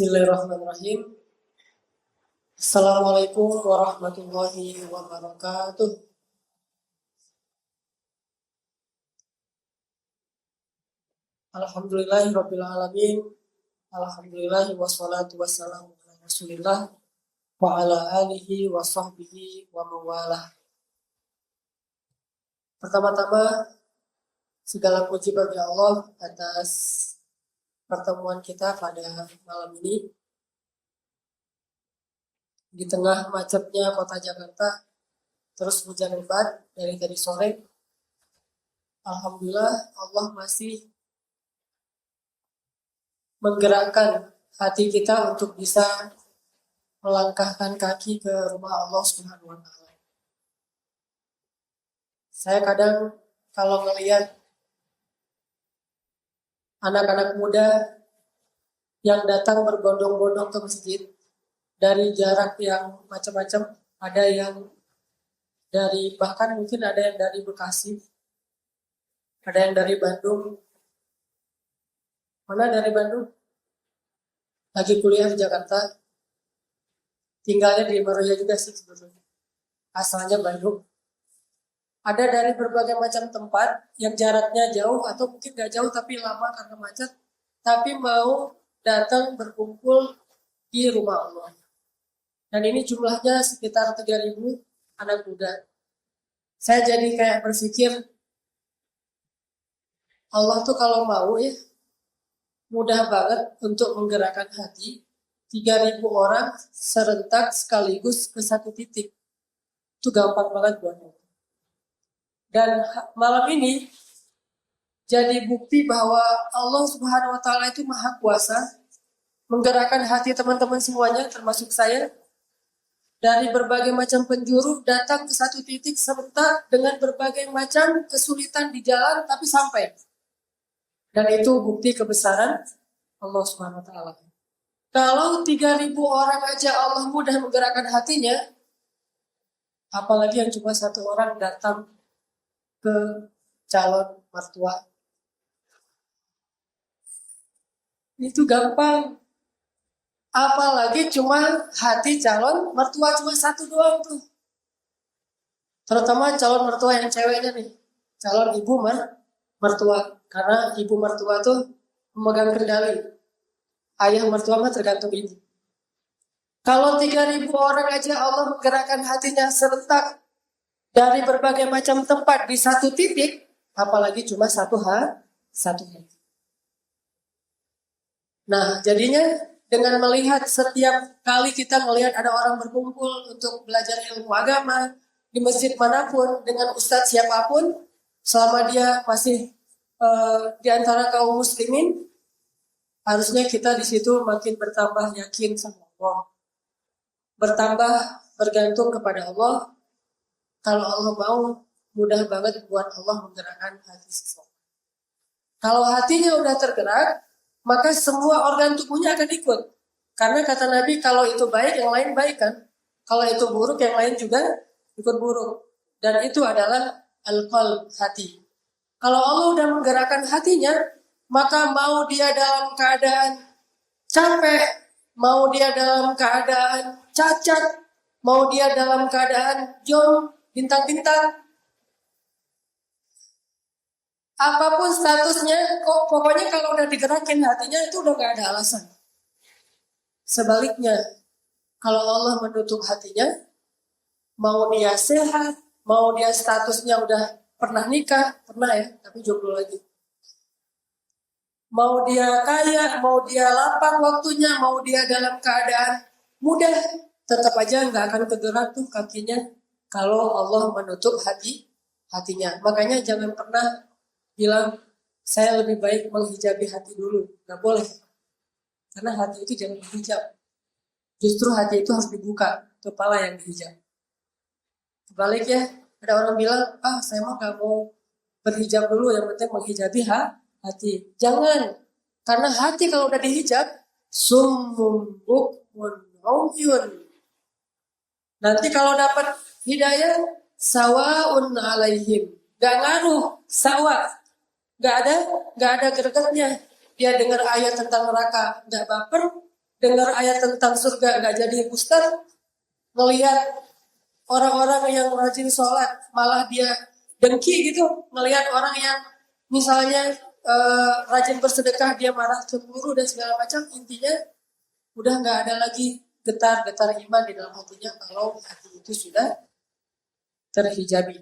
Bismillahirrahmanirrahim. Assalamualaikum warahmatullahi wabarakatuh. Alhamdulillahirabbil alamin. Alhamdulillahi wassalatu wassalamu ala Rasulillah wa ala alihi wa sahbihi wa mawalah. Pertama-tama segala puji bagi Allah atas pertemuan kita pada malam ini. Di tengah macetnya kota Jakarta, terus hujan lebat dari tadi sore. Alhamdulillah Allah masih menggerakkan hati kita untuk bisa melangkahkan kaki ke rumah Allah Subhanahu wa taala. Saya kadang kalau melihat anak-anak muda yang datang berbondong-bondong ke masjid dari jarak yang macam-macam, ada yang dari, bahkan mungkin ada yang dari Bekasi, ada yang dari Bandung. Mana dari Bandung? Lagi kuliah di Jakarta. Tinggalnya di Maroya juga sih sebetulnya. Asalnya Bandung. Ada dari berbagai macam tempat yang jaraknya jauh atau mungkin gak jauh tapi lama karena macet. Tapi mau datang berkumpul di rumah Allah. Dan ini jumlahnya sekitar 3.000 anak muda. Saya jadi kayak berpikir, Allah tuh kalau mau ya, mudah banget untuk menggerakkan hati 3.000 orang serentak sekaligus ke satu titik. Itu gampang banget buat Allah. Dan malam ini jadi bukti bahwa Allah Subhanahu wa taala itu Maha Kuasa menggerakkan hati teman-teman semuanya termasuk saya dari berbagai macam penjuru datang ke satu titik serentak dengan berbagai macam kesulitan di jalan tapi sampai. Dan itu bukti kebesaran Allah Subhanahu wa taala. Kalau 3.000 orang aja Allah mudah menggerakkan hatinya, apalagi yang cuma satu orang datang ke calon mertua. Itu gampang. Apalagi cuma hati calon mertua cuma satu doang tuh. Terutama calon mertua yang ceweknya nih. Calon ibu mertua. Karena ibu mertua tuh memegang kendali. Ayah mertua mah tergantung ibu. Kalau 3.000 orang aja Allah menggerakkan hatinya serentak dari berbagai macam tempat di satu titik, apalagi cuma satu hati. Nah, jadinya dengan melihat setiap kali kita melihat ada orang berkumpul untuk belajar ilmu agama di masjid manapun dengan ustadz siapapun, selama dia masih di antara kaum muslimin, harusnya kita di situ makin bertambah yakin sama Allah, bertambah bergantung kepada Allah. Kalau Allah mau, mudah banget buat Allah menggerakkan hati seseorang. Kalau hatinya udah tergerak, maka semua organ tubuhnya akan ikut. Karena kata Nabi, kalau itu baik, yang lain baik kan. Kalau itu buruk, yang lain juga ikut buruk. Dan itu adalah al-qalb, hati. Kalau Allah udah menggerakkan hatinya, maka mau dia dalam keadaan capek, mau dia dalam keadaan cacat, mau dia dalam keadaan jom, bintang-bintang, apapun statusnya, kok pokoknya kalau udah digerakin hatinya itu udah gak ada alasan. Sebaliknya, kalau Allah menutup hatinya, mau dia sehat, mau dia statusnya udah pernah nikah, pernah ya, tapi jomblo lagi. Mau dia kaya, mau dia lapang waktunya, mau dia dalam keadaan mudah, tetap aja nggak akan kegerak tuh kakinya kalau Allah menutup hatinya. Makanya jangan pernah bilang, saya lebih baik menghijabi hati dulu. Nggak boleh. Karena hati itu jangan dihijab. Justru hati itu harus dibuka. Kepala yang dihijab. Kebalik ya, ada orang bilang, saya mah nggak mau berhijab dulu, yang penting menghijabi hati. Jangan. Karena hati kalau udah dihijab, summun bukmun umyun. Nanti kalau dapat hidayah, sawaun alaihim. Gak ngaruh, sawa. Gak ada gregetnya. Dia dengar ayat tentang neraka, gak baper. dengar ayat tentang surga nggak jadi ustaz, melihat orang-orang yang rajin sholat malah dia dengki gitu, melihat orang yang misalnya rajin bersedekah dia marah cemburu dan segala macam. Intinya udah nggak ada lagi getar-getar iman di dalam hatinya kalau hati itu sudah terhijabi.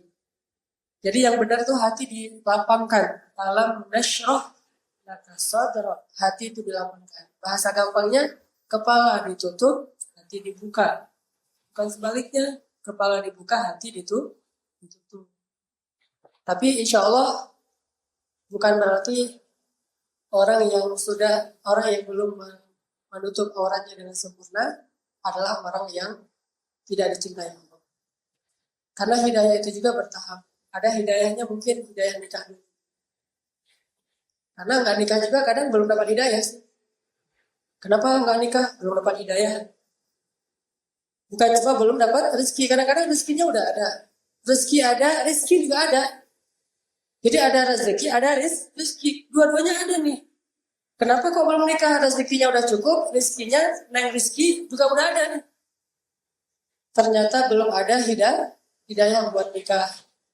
Jadi yang benar tuh hati dilapangkan. Alam nashrah laka sadrak. Hati itu dilapangkan. Bahasa gampangnya, kepala ditutup, hati dibuka. Bukan sebaliknya, kepala dibuka, hati ditutup. Tapi insya Allah bukan berarti orang yang belum menutup auratnya dengan sempurna adalah orang yang tidak dicintai Allah. Karena hidayah itu juga bertahap. Ada hidayahnya mungkin hidayah nikah dulu. Karena nggak nikah juga kadang belum dapat hidayah. Kenapa nggak nikah? Belum dapat hidayah. Bukan cuma belum dapat rezeki. Kadang-kadang rezekinya udah ada. Rezeki ada, rezeki juga ada. Jadi ada rezeki, ada rezeki. Dua-duanya ada nih. Kenapa kok belum nikah? Rezekinya udah cukup, rezekinya, neng rezeki juga udah ada nih. Ternyata belum ada hidayah buat nikah.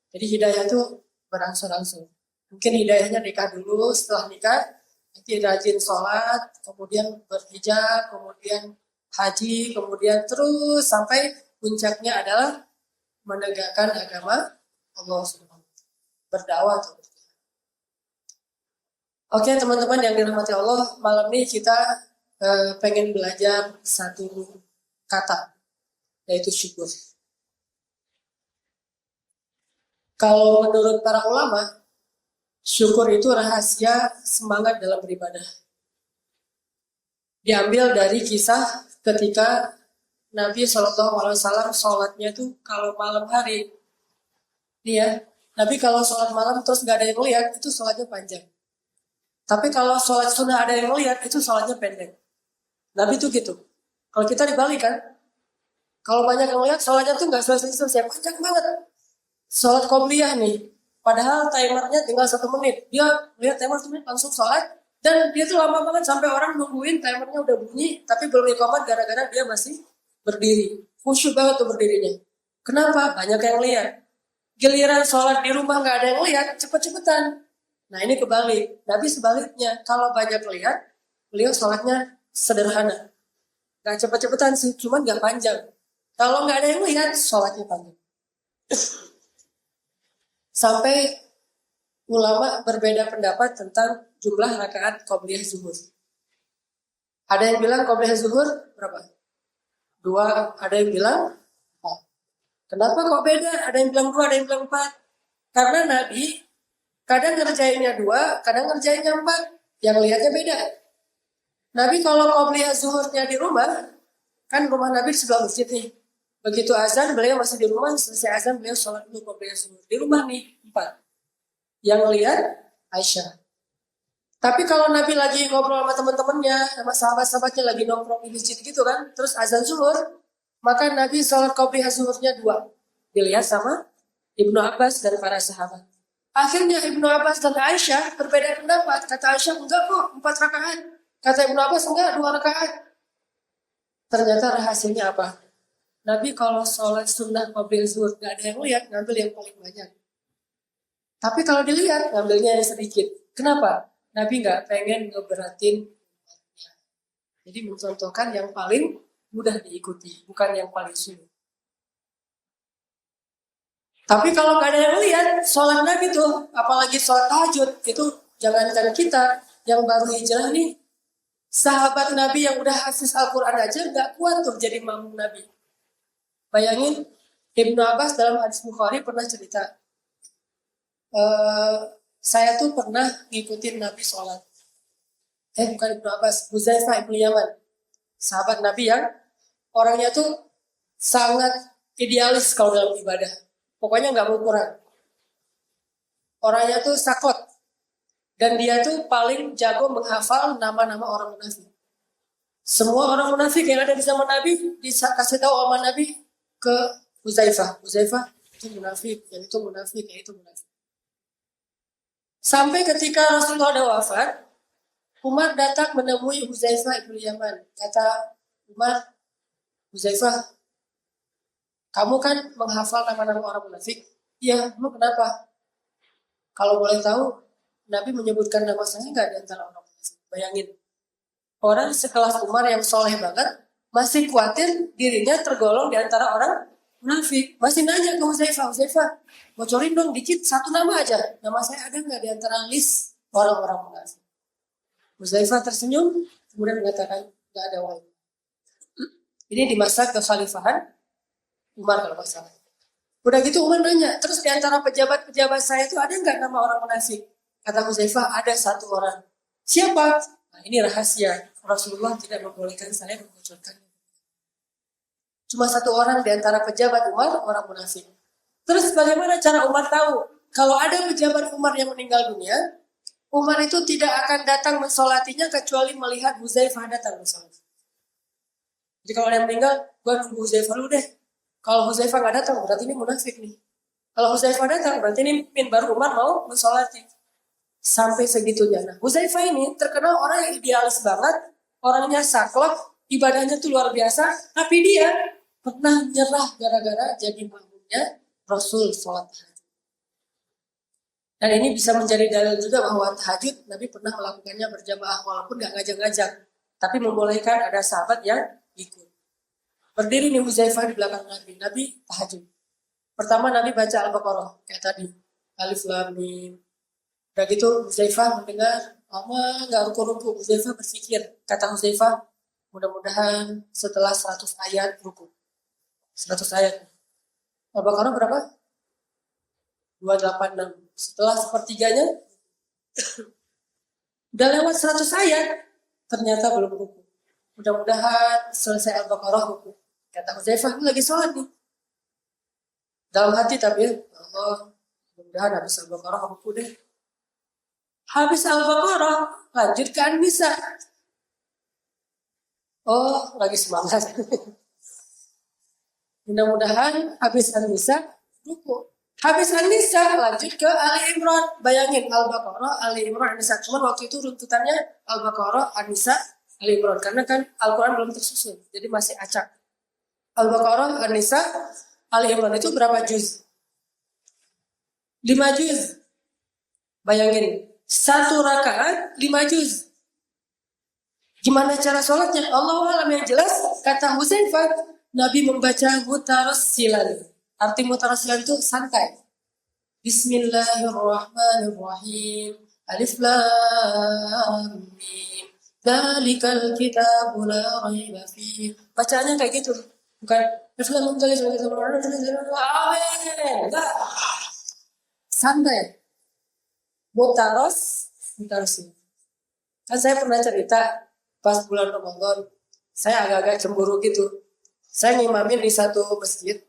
Jadi hidayah itu berangsur-angsur. Mungkin hidayahnya nikah dulu, setelah nikah nanti rajin sholat, kemudian berhijab, kemudian haji, kemudian terus sampai puncaknya adalah menegakkan agama Allah Subhanahu wa taala. Berdakwah. Oke teman-teman yang dirahmati Allah, malam ini kita pengen belajar satu kata, yaitu syukur. Kalau menurut para ulama, syukur itu rahasia semangat dalam beribadah. Diambil dari kisah ketika Nabi SAW sholatnya tuh kalau malam hari. Nih ya, Nabi kalau sholat malam terus gak ada yang lihat, itu sholatnya panjang. Tapi kalau sholat sunnah ada yang lihat, itu sholatnya pendek. Nabi tuh gitu. Kalau kita dibalik kan, kalau banyak yang lihat, sholatnya tuh gak selesai-selesai, panjang banget. Sholat qobliyah nih, padahal timernya tinggal 1 menit. Dia lihat timer 1 menit langsung sholat, dan dia tuh lama banget sampai orang nungguin timernya udah bunyi, tapi belum iqamat gara-gara dia masih berdiri. Khusyuk banget tuh berdirinya. Kenapa? Banyak yang lihat. Giliran sholat di rumah gak ada yang lihat, cepet-cepetan. Nah ini kebalik. Nabi sebaliknya, kalau banyak lihat, beliau sholatnya sederhana. Gak cepet-cepetan sih, cuman gak panjang. Kalau gak ada yang lihat, sholatnya panjang. Sampai ulama berbeda pendapat tentang jumlah rakaat qobliyah zuhur. Ada yang bilang qobliyah zuhur berapa? 2, ada yang bilang 4. Kenapa kok beda? Ada yang bilang 2, ada yang bilang 4. Karena Nabi kadang ngerjainnya 2, kadang ngerjainnya 4. Yang lihatnya beda. Nabi kalau qobliyah zuhurnya di rumah, kan rumah Nabi di sebelah masjid nih. Begitu azan, beliau masih di rumah, selesai azan beliau sholat dulu qobliyah zuhur. Di rumah nih, 4. Yang lihat Aisyah. Tapi kalau Nabi lagi ngobrol sama teman-temannya, sama sahabat-sahabatnya lagi nongkrong di masjid gitu kan, terus azan zuhur, maka Nabi sholat qobliyah zuhurnya 2. Dilihat sama Ibnu Abbas dan para sahabat. Akhirnya Ibnu Abbas dan Aisyah berbeda pendapat. Kata Aisyah, enggak kok, 4 rakaat. Kata Ibnu Abbas, enggak, 2 rakaat. Ternyata rahasianya apa? Nabi kalau sholat sunnah qobliyah zuhur gak ada yang lihat, ngambil yang paling banyak. Tapi kalau dilihat, ngambilnya yang sedikit. Kenapa? Nabi gak pengen ngeberatin. Jadi mencontohkan yang paling mudah diikuti, bukan yang paling sulit. Tapi kalau gak ada yang lihat, sholat Nabi tuh, apalagi sholat tahajud, itu jangankan kita yang baru hijrah nih, sahabat Nabi yang udah hafiz Al-Quran aja gak kuat tuh jadi makmum Nabi. Bayangin, Ibnu Abbas dalam hadis Bukhari pernah cerita, saya tuh pernah ngikutin Nabi sholat. Bukan Ibnu Abbas, Huzaifah Ibnu Yaman. Sahabat Nabi yang orangnya tuh sangat idealis kalau dalam ibadah. Pokoknya gak mau kurang. Orangnya tuh saklek. Dan dia tuh paling jago menghafal nama-nama orang munafik. Semua orang munafik yang ada di zaman Nabi, dikasih tahu sama Nabi, ke Huzaifah. Huzaifah itu munafik, yang itu munafik, yang itu munafik. Sampai ketika Rasulullah ada wafat, Umar datang menemui Hudzaifah ibnu Yaman. Kata Umar, Hudzaifah, kamu kan menghafal nama-nama orang munafik? Iya, lu kenapa? Kalau boleh tahu, Nabi menyebutkan nama saya nggak di antara orang munafik? Bayangin, orang sekelas Umar yang soleh banget, masih khawatir dirinya tergolong di antara orang munafik. Masih nanya ke Hudzaifah, Hudzaifah, bocorin dong dikit satu nama aja. Nama saya ada nggak di antara list orang-orang munafik? Hudzaifah tersenyum, kemudian mengatakan, nggak ada wahai. Ini di masa kekhalifahan Umar kalau nggak salah. Udah gitu Umar nanya, terus di antara pejabat-pejabat saya itu ada nggak nama orang munafik? Kata Hudzaifah, ada satu orang. Siapa? Nah, ini rahasia. Rasulullah tidak membolehkan saya membocorkannya. Cuma satu orang di antara pejabat Umar, orang munafik. Terus bagaimana cara Umar tahu? Kalau ada pejabat Umar yang meninggal dunia, Umar itu tidak akan datang mensolatinya kecuali melihat Hudzaifah datang mensolat. Jadi kalau ada yang meninggal, gue nunggu Hudzaifah dulu deh. Kalau Hudzaifah nggak datang, berarti ini munafik nih. Kalau Hudzaifah datang, berarti ini pimpin baru Umar mau mensolati. Sampai segitunya. Nah, Hudzaifah ini terkenal orang yang idealis banget, orangnya saklek, ibadahnya tuh luar biasa, tapi dia pernah nyerah gara-gara jadi makmumnya Rasul sholat tahajud. Dan ini bisa menjadi dalil juga bahwa tahajud Nabi pernah melakukannya berjamaah walaupun nggak ngajak-ngajak, tapi membolehkan ada sahabat yang ikut. Berdiri nih Hudzaifah di belakang Nabi, Nabi tahajud. Pertama Nabi baca Al-Baqarah kayak tadi, Alif Lam Mim. Udah gitu Hudzaifah mendengar, lama nggak ruku-ruku. Hudzaifah berpikir, kata Hudzaifah, mudah-mudahan setelah 100 ayat ruku. 100 ayat. Al-Baqarah berapa? 286. Setelah sepertiganya, udah lewat 100 ayat, ternyata belum ruku. Mudah-mudahan selesai Al-Baqarah ruku. Kata Hudzaifah, ini lagi sholat nih. Dalam hati tapi, Allah, mudah-mudahan habis Al-Baqarah ruku deh. Habis Al-Baqarah, lanjut ke An-Nisa. Oh, lagi semangat. Mudah-mudahan habis An-Nisa, ruku. Habis An-Nisa, lanjut ke Ali Imran. Bayangin, Al-Baqarah, Ali Imran, An-Nisa. Cuma waktu itu runtutannya Al-Baqarah, An-Nisa, Ali Imran. Karena kan Al-Quran belum tersusun, jadi masih acak. Al-Baqarah, An-Nisa, Ali Imran itu berapa juz? 5 juz. Bayangin, satu rakaat 5 juz. Gimana cara sholatnya? Allahu a'lam. Yang jelas, kata Hudzaifah, Nabi membaca mutarassilan. Arti mutarassilan itu santai. Bismillahirrahmanirrahim. Alif Lam Mim. Dzalikal kitabu la raiba fihi. Bacanya kayak gitu. Bukan Alif Lam Mim. Amin. Santai. Mutarassilan. Kan saya pernah cerita pas bulan Ramadan, saya agak-agak cemburu gitu. Saya ngimamin di satu masjid.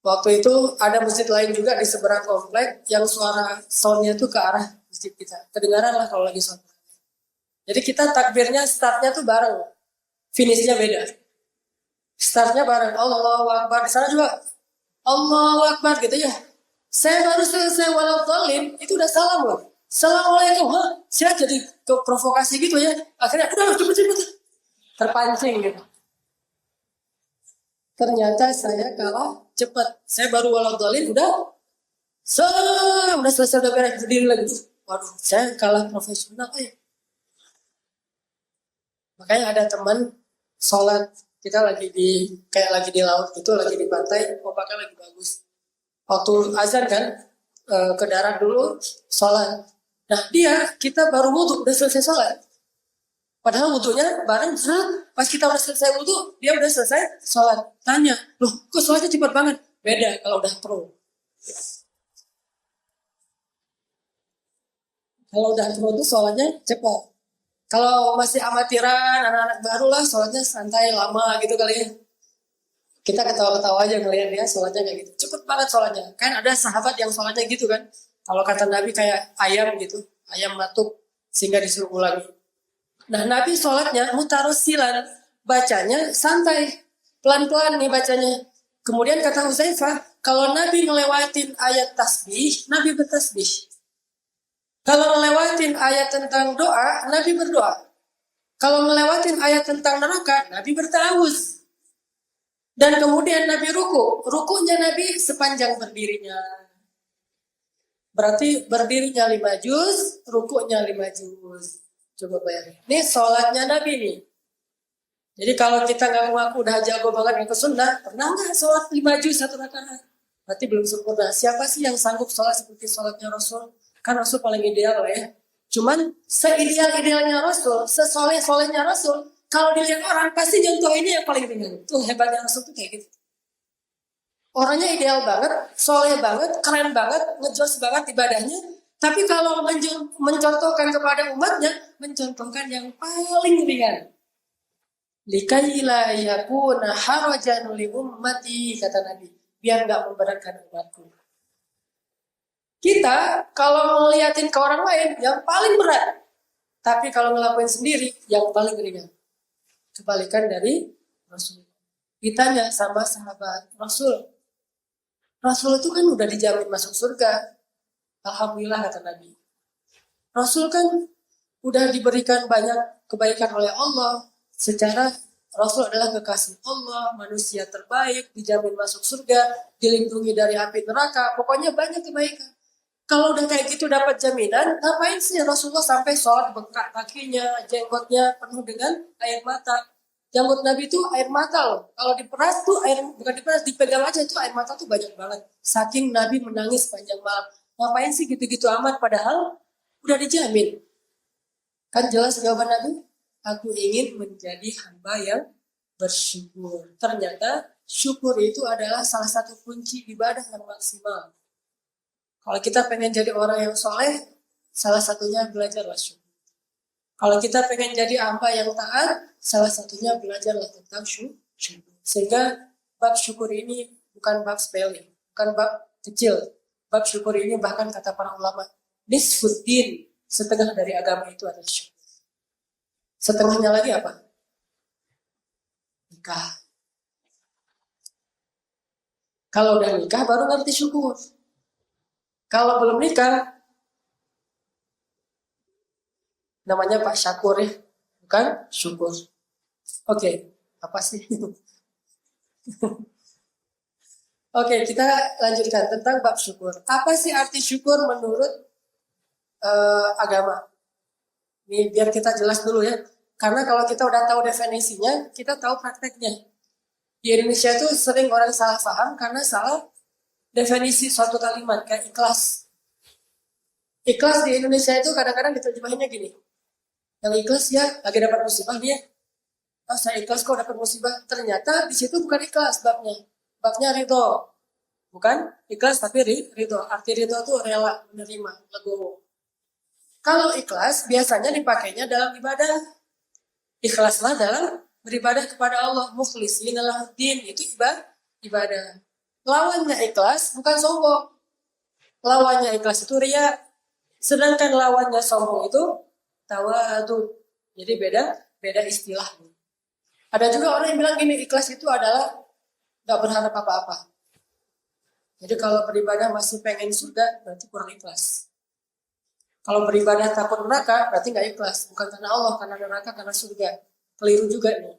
Waktu itu ada masjid lain juga di seberang komplek yang suara soundnya tuh ke arah masjid kita. Kedengaran lah kalau lagi sholat. Jadi kita takbirnya, startnya tuh bareng. Finishnya beda. Startnya bareng. Allahu Akbar. Di sana juga Allahu Akbar gitu ya. Saya baru selesai waladhdallin, itu udah salam loh. Assalamualaikum. Saya jadi provokasi gitu ya. Akhirnya udah cepet-cepet. Terpancing gitu. Ternyata saya kalah cepat. Saya baru waladhdallin udah selesai, udah beres, berdiri lagi. Waduh, saya kalah profesional ya. Makanya ada teman sholat, kita lagi di laut gitu, lagi di pantai, ombaknya lagi bagus. Waktu azan kan, ke darat dulu sholat. Nah kita baru wudhu, udah selesai sholat. Padahal wudhunya bareng, pas kita udah selesai wudhu, dia udah selesai sholat. Tanya, loh kok sholatnya cepat banget? Beda kalau udah pro. Kalau udah pro tuh sholatnya cepat. Kalau masih amatiran, anak-anak baru lah, sholatnya santai, lama gitu kali ya. Kita ketawa-ketawa aja ngeliat dia sholatnya kayak gitu. Cepet banget sholatnya. Kan ada sahabat yang sholatnya gitu kan. Kalau kata Nabi kayak ayam gitu. Ayam matuk sehingga disuruh ulangi. Nah Nabi sholatnya mutarassilan, bacanya santai, pelan-pelan nih bacanya. Kemudian kata Hudzaifah, kalau Nabi ngelewatin ayat tasbih, Nabi bertasbih. Kalau ngelewatin ayat tentang doa, Nabi berdoa. Kalau ngelewatin ayat tentang neraka, Nabi bertawuz. Dan kemudian Nabi ruku. Rukunya Nabi sepanjang berdirinya. Berarti berdirinya 5 juz, rukunya 5 juz. Coba bayangin. Ini sholatnya Nabi nih. Jadi kalau kita nggak ngaku udah jago banget ke sunnah, pernah nggak sholat 5 juz 1 rakaat? Berarti belum sempurna. Siapa sih yang sanggup sholat seperti sholatnya Rasul? Kan Rasul paling ideal ya. Cuman seideal-idealnya Rasul, sesoleh-solehnya Rasul, kalau dilihat orang pasti contoh ini yang paling ringan. Tuh hebatnya Rasul tuh kayak gitu. Orangnya ideal banget, soleh banget, keren banget, ngejos banget ibadahnya. Tapi kalau mencontohkan kepada umatnya, mencontohkan yang paling ringan. Likai la yakuna harajan li ummati, kata Nabi. Biar nggak memberatkan umatku. Kita kalau ngeliatin ke orang lain yang paling berat. Tapi kalau ngelakuin sendiri yang paling ringan. Kebalikan dari Rasul. Ditanya sama sahabat Rasul. Rasul itu kan udah dijamin masuk surga. Alhamdulillah, kata Nabi. Rasul kan udah diberikan banyak kebaikan oleh Allah. Secara Rasul adalah kekasih Allah, manusia terbaik, dijamin masuk surga, dilindungi dari api neraka, pokoknya banyak kebaikan. Kalau udah kayak gitu dapat jaminan, ngapain sih Rasulullah sampai sholat bengkak kakinya, jenggotnya penuh dengan air mata. Janggut Nabi itu air mata loh. Kalau diperas tuh bukan diperas, dipegang aja itu air mata tuh banyak banget. Saking Nabi menangis panjang malam. Ngapain sih gitu-gitu amat padahal udah dijamin. Kan jelas jawaban Nabi, aku ingin menjadi hamba yang bersyukur. Ternyata syukur itu adalah salah satu kunci ibadah yang maksimal. Kalau kita pengen jadi orang yang soleh, salah satunya belajarlah syukur. Kalau kita pengen jadi hamba yang taat, salah satunya belajarlah tentang syukur. Sehingga bab syukur ini bukan bab sepele, bukan bab kecil. Bab syukur ini bahkan kata para ulama, nisfuddin, setengah dari agama itu adalah syukur. Setengahnya lagi apa? Nikah. Kalau udah nikah baru ngerti syukur. Kalau belum nikah, namanya Pak Syakur ya, bukan syukur. Oke, apa sih? Oke, kita lanjutkan tentang bab syukur. Apa sih arti syukur menurut agama? Ini biar kita jelas dulu ya. Karena kalau kita udah tahu definisinya, kita tahu prakteknya. Di Indonesia itu sering orang salah paham karena salah definisi suatu kalimat, kayak ikhlas. Ikhlas di Indonesia itu kadang-kadang diterjemahinnya gini. Yang ikhlas ya lagi dapat musibah dia. Oh, saya ikhlas kok dapat musibah. Ternyata di situ bukan ikhlas babnya. Babnya ridho. Bukan ikhlas tapi ridho. Arti ridho itu rela, menerima, legowo. Kalau ikhlas biasanya dipakainya dalam ibadah. Ikhlaslah dalam beribadah kepada Allah. Mukhlisina lahuddin, itu ibadah. Lawannya ikhlas bukan sombong. Lawannya ikhlas itu riya. Sedangkan lawannya sombong itu tawadhu. Jadi beda istilahnya. Ada juga orang yang bilang gini, ikhlas itu adalah gak berharap apa-apa. Jadi kalau beribadah masih pengen surga, berarti kurang ikhlas. Kalau beribadah takut neraka, berarti gak ikhlas. Bukan karena Allah, karena neraka, karena surga. Keliru juga nih.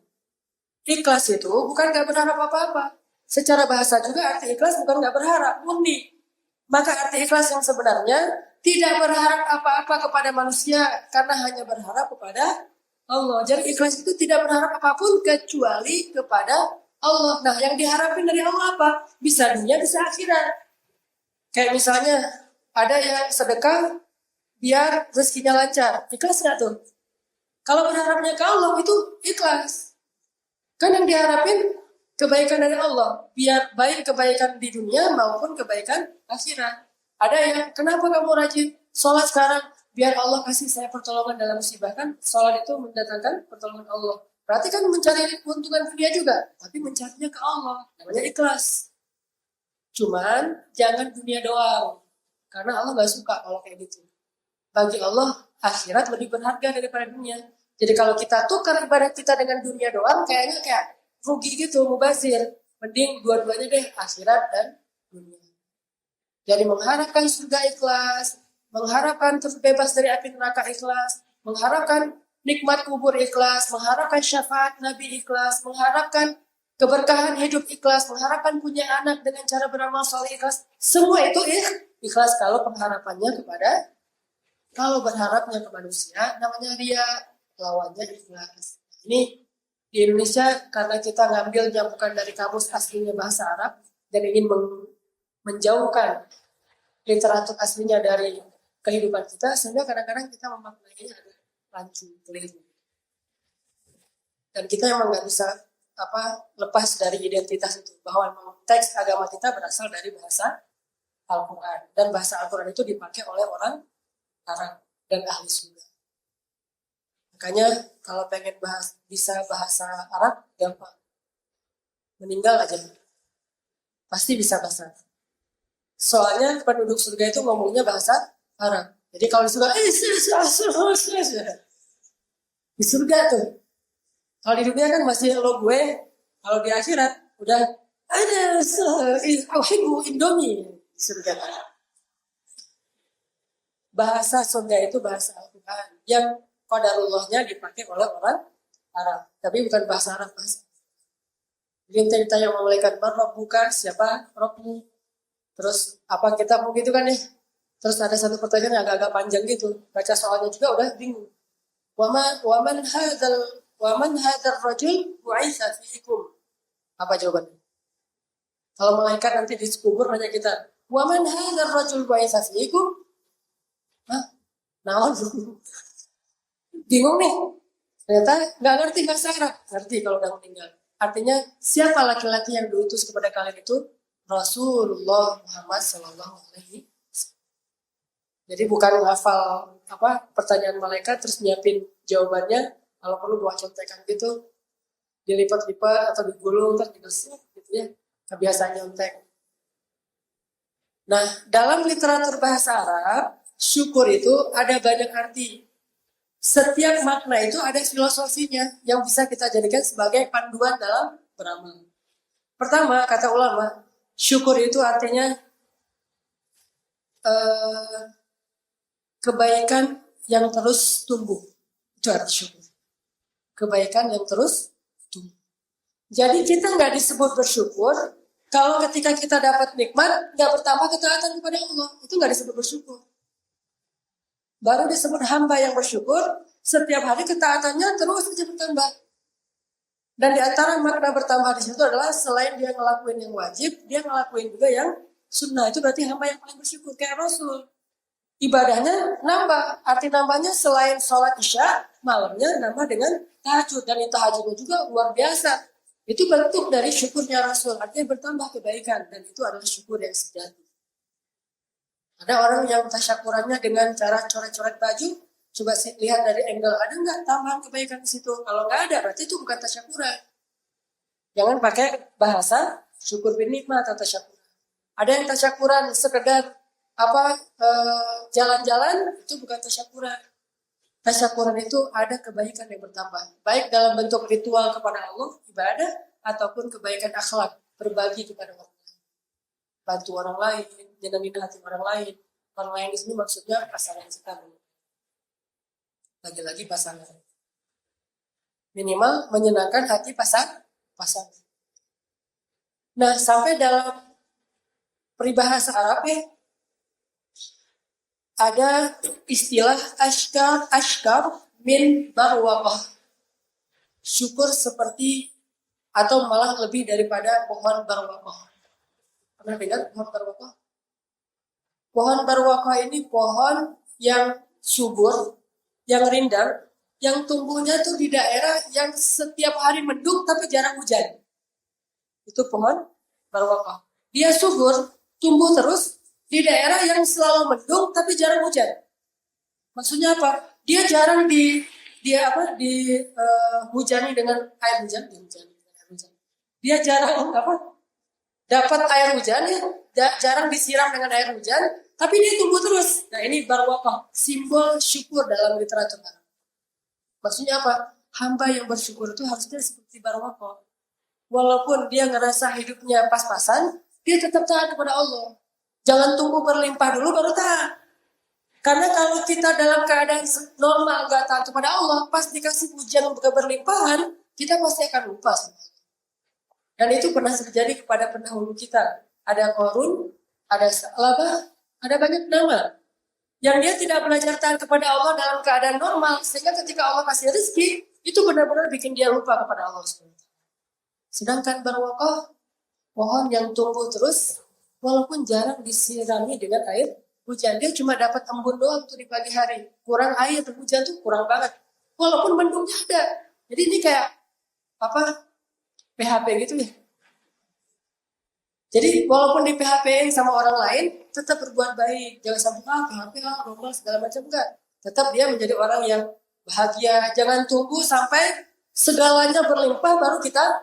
Ikhlas itu bukan gak berharap apa-apa. Secara bahasa juga arti ikhlas bukan gak berharap, murni. Maka arti ikhlas yang sebenarnya tidak berharap apa-apa kepada manusia karena hanya berharap kepada Allah. Jadi ikhlas itu tidak berharap apapun kecuali kepada Allah. Nah, yang diharapin dari Allah apa? Bisa dunia, bisa akhirat. Kayak misalnya ada yang sedekah biar rezekinya lancar. Ikhlas nggak tuh? Kalau berharapnya ke Allah itu ikhlas. Kan yang diharapin kebaikan dari Allah. Biar baik kebaikan di dunia maupun kebaikan akhirat. Ada yang, kenapa kamu rajin sholat sekarang? Biar Allah kasih saya pertolongan dalam musibah. Kan sholat itu mendatangkan pertolongan Allah. Berarti kan mencari keuntungan dunia juga. Tapi mencarinya ke Allah. Namanya ikhlas. Cuman jangan dunia doang. Karena Allah gak suka kalau kayak gitu. Bagi Allah, akhirat lebih berharga daripada dunia. Jadi kalau kita tukar ibadah kita dengan dunia doang, kayaknya kayak rugi gitu, mubazir. Mending dua-duanya deh, akhirat dan dunia. Jadi mengharapkan surga ikhlas, mengharapkan terbebas dari api neraka ikhlas, mengharapkan nikmat kubur ikhlas, mengharapkan syafaat Nabi ikhlas, mengharapkan keberkahan hidup ikhlas, mengharapkan punya anak dengan cara beramal soleh ikhlas. Semua itu ikhlas kalau berharapnya ke manusia, namanya ria, lawannya ikhlas. Ini di Indonesia karena kita ngambilnya bukan dari kamus aslinya bahasa Arab dan ingin menjauhkan literatur aslinya dari kehidupan kita, sehingga kadang-kadang kita memaknainya agak rancu, keliru. Dan kita emang nggak bisa lepas dari identitas itu, bahwa memang teks agama kita berasal dari bahasa Al-Quran, dan bahasa Al-Quran itu dipakai oleh orang Arab dan ahli sunnah. Makanya kalau pengen bisa bahasa Arab, gampang. Meninggal aja. Pasti bisa bahasa Arab. Soalnya penduduk surga itu ngomongnya bahasa Arab. Jadi kalau di surga, di surga tuh. Kalau di dunia kan masih lo gue, kalau di akhirat udah ada Indomie di surga. Bahasa surga itu bahasa Al-Quran yang qadarullahnya dipakai oleh orang Arab, tapi bukan bahasa Arab. Jadi ditanya malaikat, Rob bukan siapa Robmu? Terus apa kita mau gitu kan nih? Terus ada satu pertanyaan yang agak-agak panjang gitu. Baca soalnya juga udah bingung. Waman hadar rajul bu'itsa fiikum. Apa jawabannya? Kalau malaikat nanti di kubur nanya kita, waman hadar rajul bu'itsa fiikum? Hah? Naon? Bingung nih. Ternyata nggak ngerti bahasa Arab. Ngerti kalau udah meninggal. Artinya siapa laki-laki yang diutus kepada kalian itu? Rasulullah Muhammad Sallallahu Alaihi Wasallam. Jadi bukan hafal pertanyaan malaikat terus nyiapin jawabannya. Kalau perlu buat contekan gitu, dilipat-lipat atau digulung terus dibersih gitu ya. Kebiasaan nyontek. Nah, dalam literatur bahasa Arab, syukur itu ada banyak arti. Setiap makna itu ada filosofinya yang bisa kita jadikan sebagai panduan dalam beramal. Pertama, kata ulama, syukur itu artinya kebaikan yang terus tumbuh. Itu arti syukur. Kebaikan yang terus tumbuh. Jadi kita nggak disebut bersyukur kalau ketika kita dapat nikmat nggak bertambah ketaatan kepada Allah. Itu nggak disebut bersyukur. Baru disebut hamba yang bersyukur, setiap hari ketaatannya terus saja bertambah. Dan di antara makna bertambah di situ adalah selain dia ngelakuin yang wajib, dia ngelakuin juga yang sunnah. Itu berarti hamba yang paling bersyukur. Kayak Rasul. Ibadahnya nambah. Arti nambahnya selain sholat isya, malamnya nambah dengan tahajud. Dan tahajudnya juga luar biasa. Itu bentuk dari syukurnya Rasul. Artinya bertambah kebaikan. Dan itu adalah syukur yang sejati. Ada orang yang tasyakurannya dengan cara coret-coret baju, coba lihat dari angle, ada nggak tambahan kebaikan di situ? Kalau nggak ada, berarti itu bukan tasyakuran. Jangan pakai bahasa syukur bin nikmat atau tasyakuran. Ada yang tasyakuran sekedar jalan-jalan, itu bukan tasyakuran. Tasyakuran itu ada kebaikan yang bertambah, baik dalam bentuk ritual kepada Allah, ibadah, ataupun kebaikan akhlak, berbagi kepada orang. Bantu orang lain, nyenengin hati orang lain. Orang lain di sini maksudnya pasangan kita. Lagi-lagi pasangan. Minimal menyenangkan hati pasangan. Nah, sampai dalam peribahasa Arab ada istilah ashkar min barwaqah. Syukur seperti atau malah lebih daripada pohon barwaqah. Pernah dengar pohon barwaqah? Pohon barwaqah ini pohon yang subur, yang rindang, yang tumbuhnya tuh di daerah yang setiap hari mendung tapi jarang hujan. Itu pohon barwaqah. Dia subur, tumbuh terus di daerah yang selalu mendung tapi jarang hujan. Maksudnya apa? Dia jarang hujani dengan air hujan. Dia jarang dapat air hujan, jarang disiram dengan air hujan, tapi dia tumbuh terus. Nah, ini barwaqah, simbol syukur dalam literatur Arab. Maksudnya apa? Hamba yang bersyukur itu harusnya seperti barwaqah. Walaupun dia ngerasa hidupnya pas-pasan, dia tetap taat kepada Allah. Jangan tunggu berlimpah dulu baru taat. Karena kalau kita dalam keadaan normal gak taat kepada Allah, pas dikasih ujian berlimpahan, kita pasti akan lupa. Dan itu pernah terjadi kepada pendahulu kita. Ada Korun, ada Salabah, ada banyak nama. Yang dia tidak belajar taat kepada Allah dalam keadaan normal, sehingga ketika Allah kasih rezeki, itu benar-benar bikin dia lupa kepada Allah. Sedangkan barwakoh, pohon yang tumbuh terus, walaupun jarang disirami dengan air hujan, dia cuma dapat embun doang tuh di pagi hari. Kurang air, hujan tuh kurang banget. Walaupun mendungnya ada. Jadi ini kayak PHP gitu ya. Jadi walaupun di PHP sama orang lain, tetap berbuat baik. Jangan sampai PHP, normal segala macam, enggak. Tetap dia menjadi orang yang bahagia. Jangan tunggu sampai segalanya berlimpah baru kita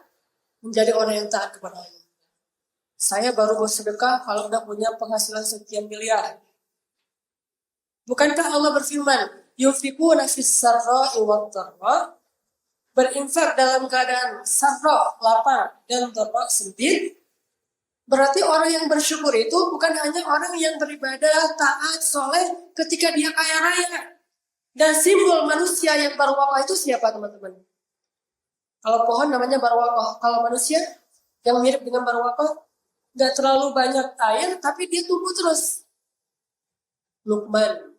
menjadi orang yang taat kepada Allah. Saya baru bersedekah kalau udah punya penghasilan sekian miliar. Bukankah Allah berfirman, yufiquna fis sarra'i wad dharra, berinfak dalam keadaan sarra, lapang, dan dharra, sempit. Berarti orang yang bersyukur itu bukan hanya orang yang beribadah, taat, soleh ketika dia kaya raya. Dan simbol manusia yang barwakoh itu siapa, teman-teman? Kalau pohon namanya barwakoh, kalau manusia yang mirip dengan barwakoh, gak terlalu banyak air, tapi dia tumbuh terus. Luqman.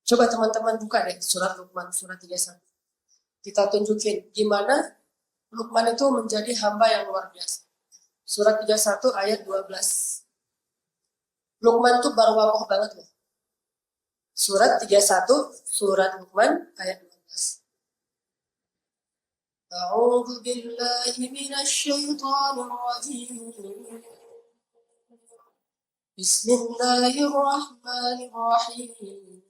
Coba teman-teman buka deh surat Luqman, surat 31. Kita tunjukin gimana Luqman itu menjadi hamba yang luar biasa. Surat 31 ayat 12. Luqman tuh barwakoh banget loh. Surat 31, surat Luqman ayat 12. A'udzu billahi minasy syaithanir rajim. Bismillahirrahmanirrahim.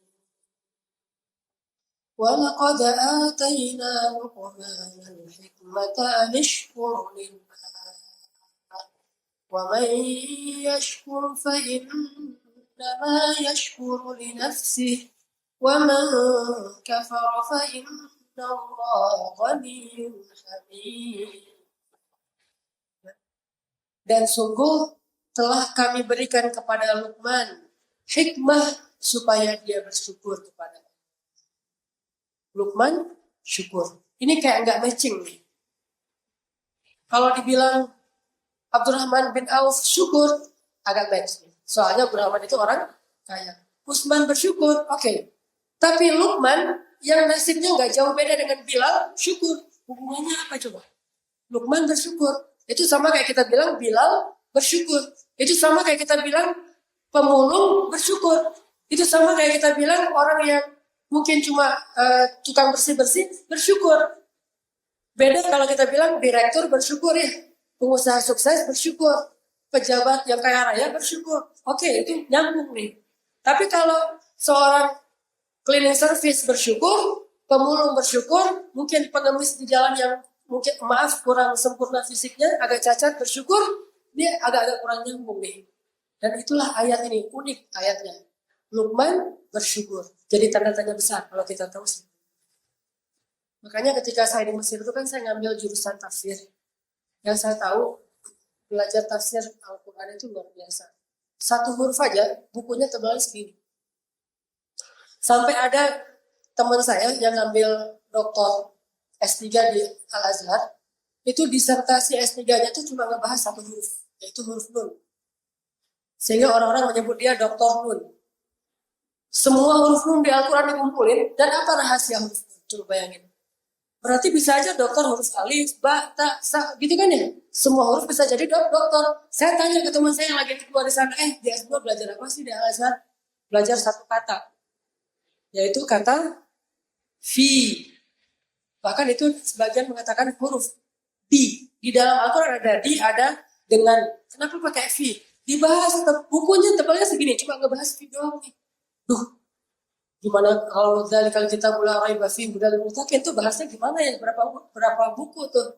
وَلَقَدْ آتَيْنَا لُقْمَانَ الْحِكْمَةَ أَنِ اشْكُرْ لِلَّهِ وَمَنْ يَشْكُرْ فَإِنَّمَا يَشْكُرُ لِنَفْسِهِ وَمَنْ كَفَرَ فَإِنَّ اللَّهَ غَنِيٌّ حَمِيدٌ. Dan sungguh telah kami berikan kepada Luqman hikmah supaya dia bersyukur kepada Luqman syukur. Ini kayak nggak matching nih. Kalau dibilang Abdurrahman bin Auf syukur, agak match nih. Soalnya Abdurrahman itu orang kaya. Utsman bersyukur, oke. Tapi Luqman yang nasibnya nggak jauh beda dengan Bilal, syukur. Hubungannya apa coba? Luqman bersyukur. Itu sama kayak kita bilang Bilal bersyukur. Itu sama kayak kita bilang pemulung bersyukur. Itu sama kayak kita bilang orang yang mungkin cuma tukang bersih-bersih bersyukur. Beda kalau kita bilang direktur bersyukur ya. Pengusaha sukses bersyukur. Pejabat yang kaya raya bersyukur. Oke, itu nyambung nih. Tapi kalau seorang cleaning service bersyukur, pemulung bersyukur, mungkin pengemis di jalan yang mungkin kurang sempurna fisiknya, agak cacat bersyukur, dia agak-agak kurang nyambung nih. Dan itulah ayat ini, unik ayatnya. Luqman bersyukur. Jadi tanda tanya besar kalau kita tahu sih. Makanya ketika saya di Mesir itu kan saya ngambil jurusan tafsir. Yang saya tahu belajar tafsir Al-Quran itu luar biasa. Satu huruf aja bukunya tebalnya segini. Sampai ada teman saya yang ngambil doktor S3 di Al-Azhar, itu disertasi S3-nya itu cuma ngebahas satu huruf, yaitu huruf Nun. Sehingga orang-orang menyebut dia Doktor Nun. Semua huruf Nun di Al-Quran dikumpulin, dan apa rahasia huruf Nun? Coba bayangin. Berarti bisa aja dokter huruf alif, ba, ta, sa, gitu kan ya? Semua huruf bisa jadi dokter. Saya tanya ke teman saya yang lagi keluar di sana, di S2 belajar apa sih di Al-Azhar? Belajar satu kata, yaitu kata fi. Bahkan itu sebagian mengatakan huruf di. Di dalam Al-Quran ada di, ada dengan. Kenapa pakai fi? Dibahas, bukunya tebalnya segini, cuma ngebahas fi doang nih. Gimana kalau kita mulai bahas budal mutakin tuh bahasnya gimana ya, berapa buku tuh,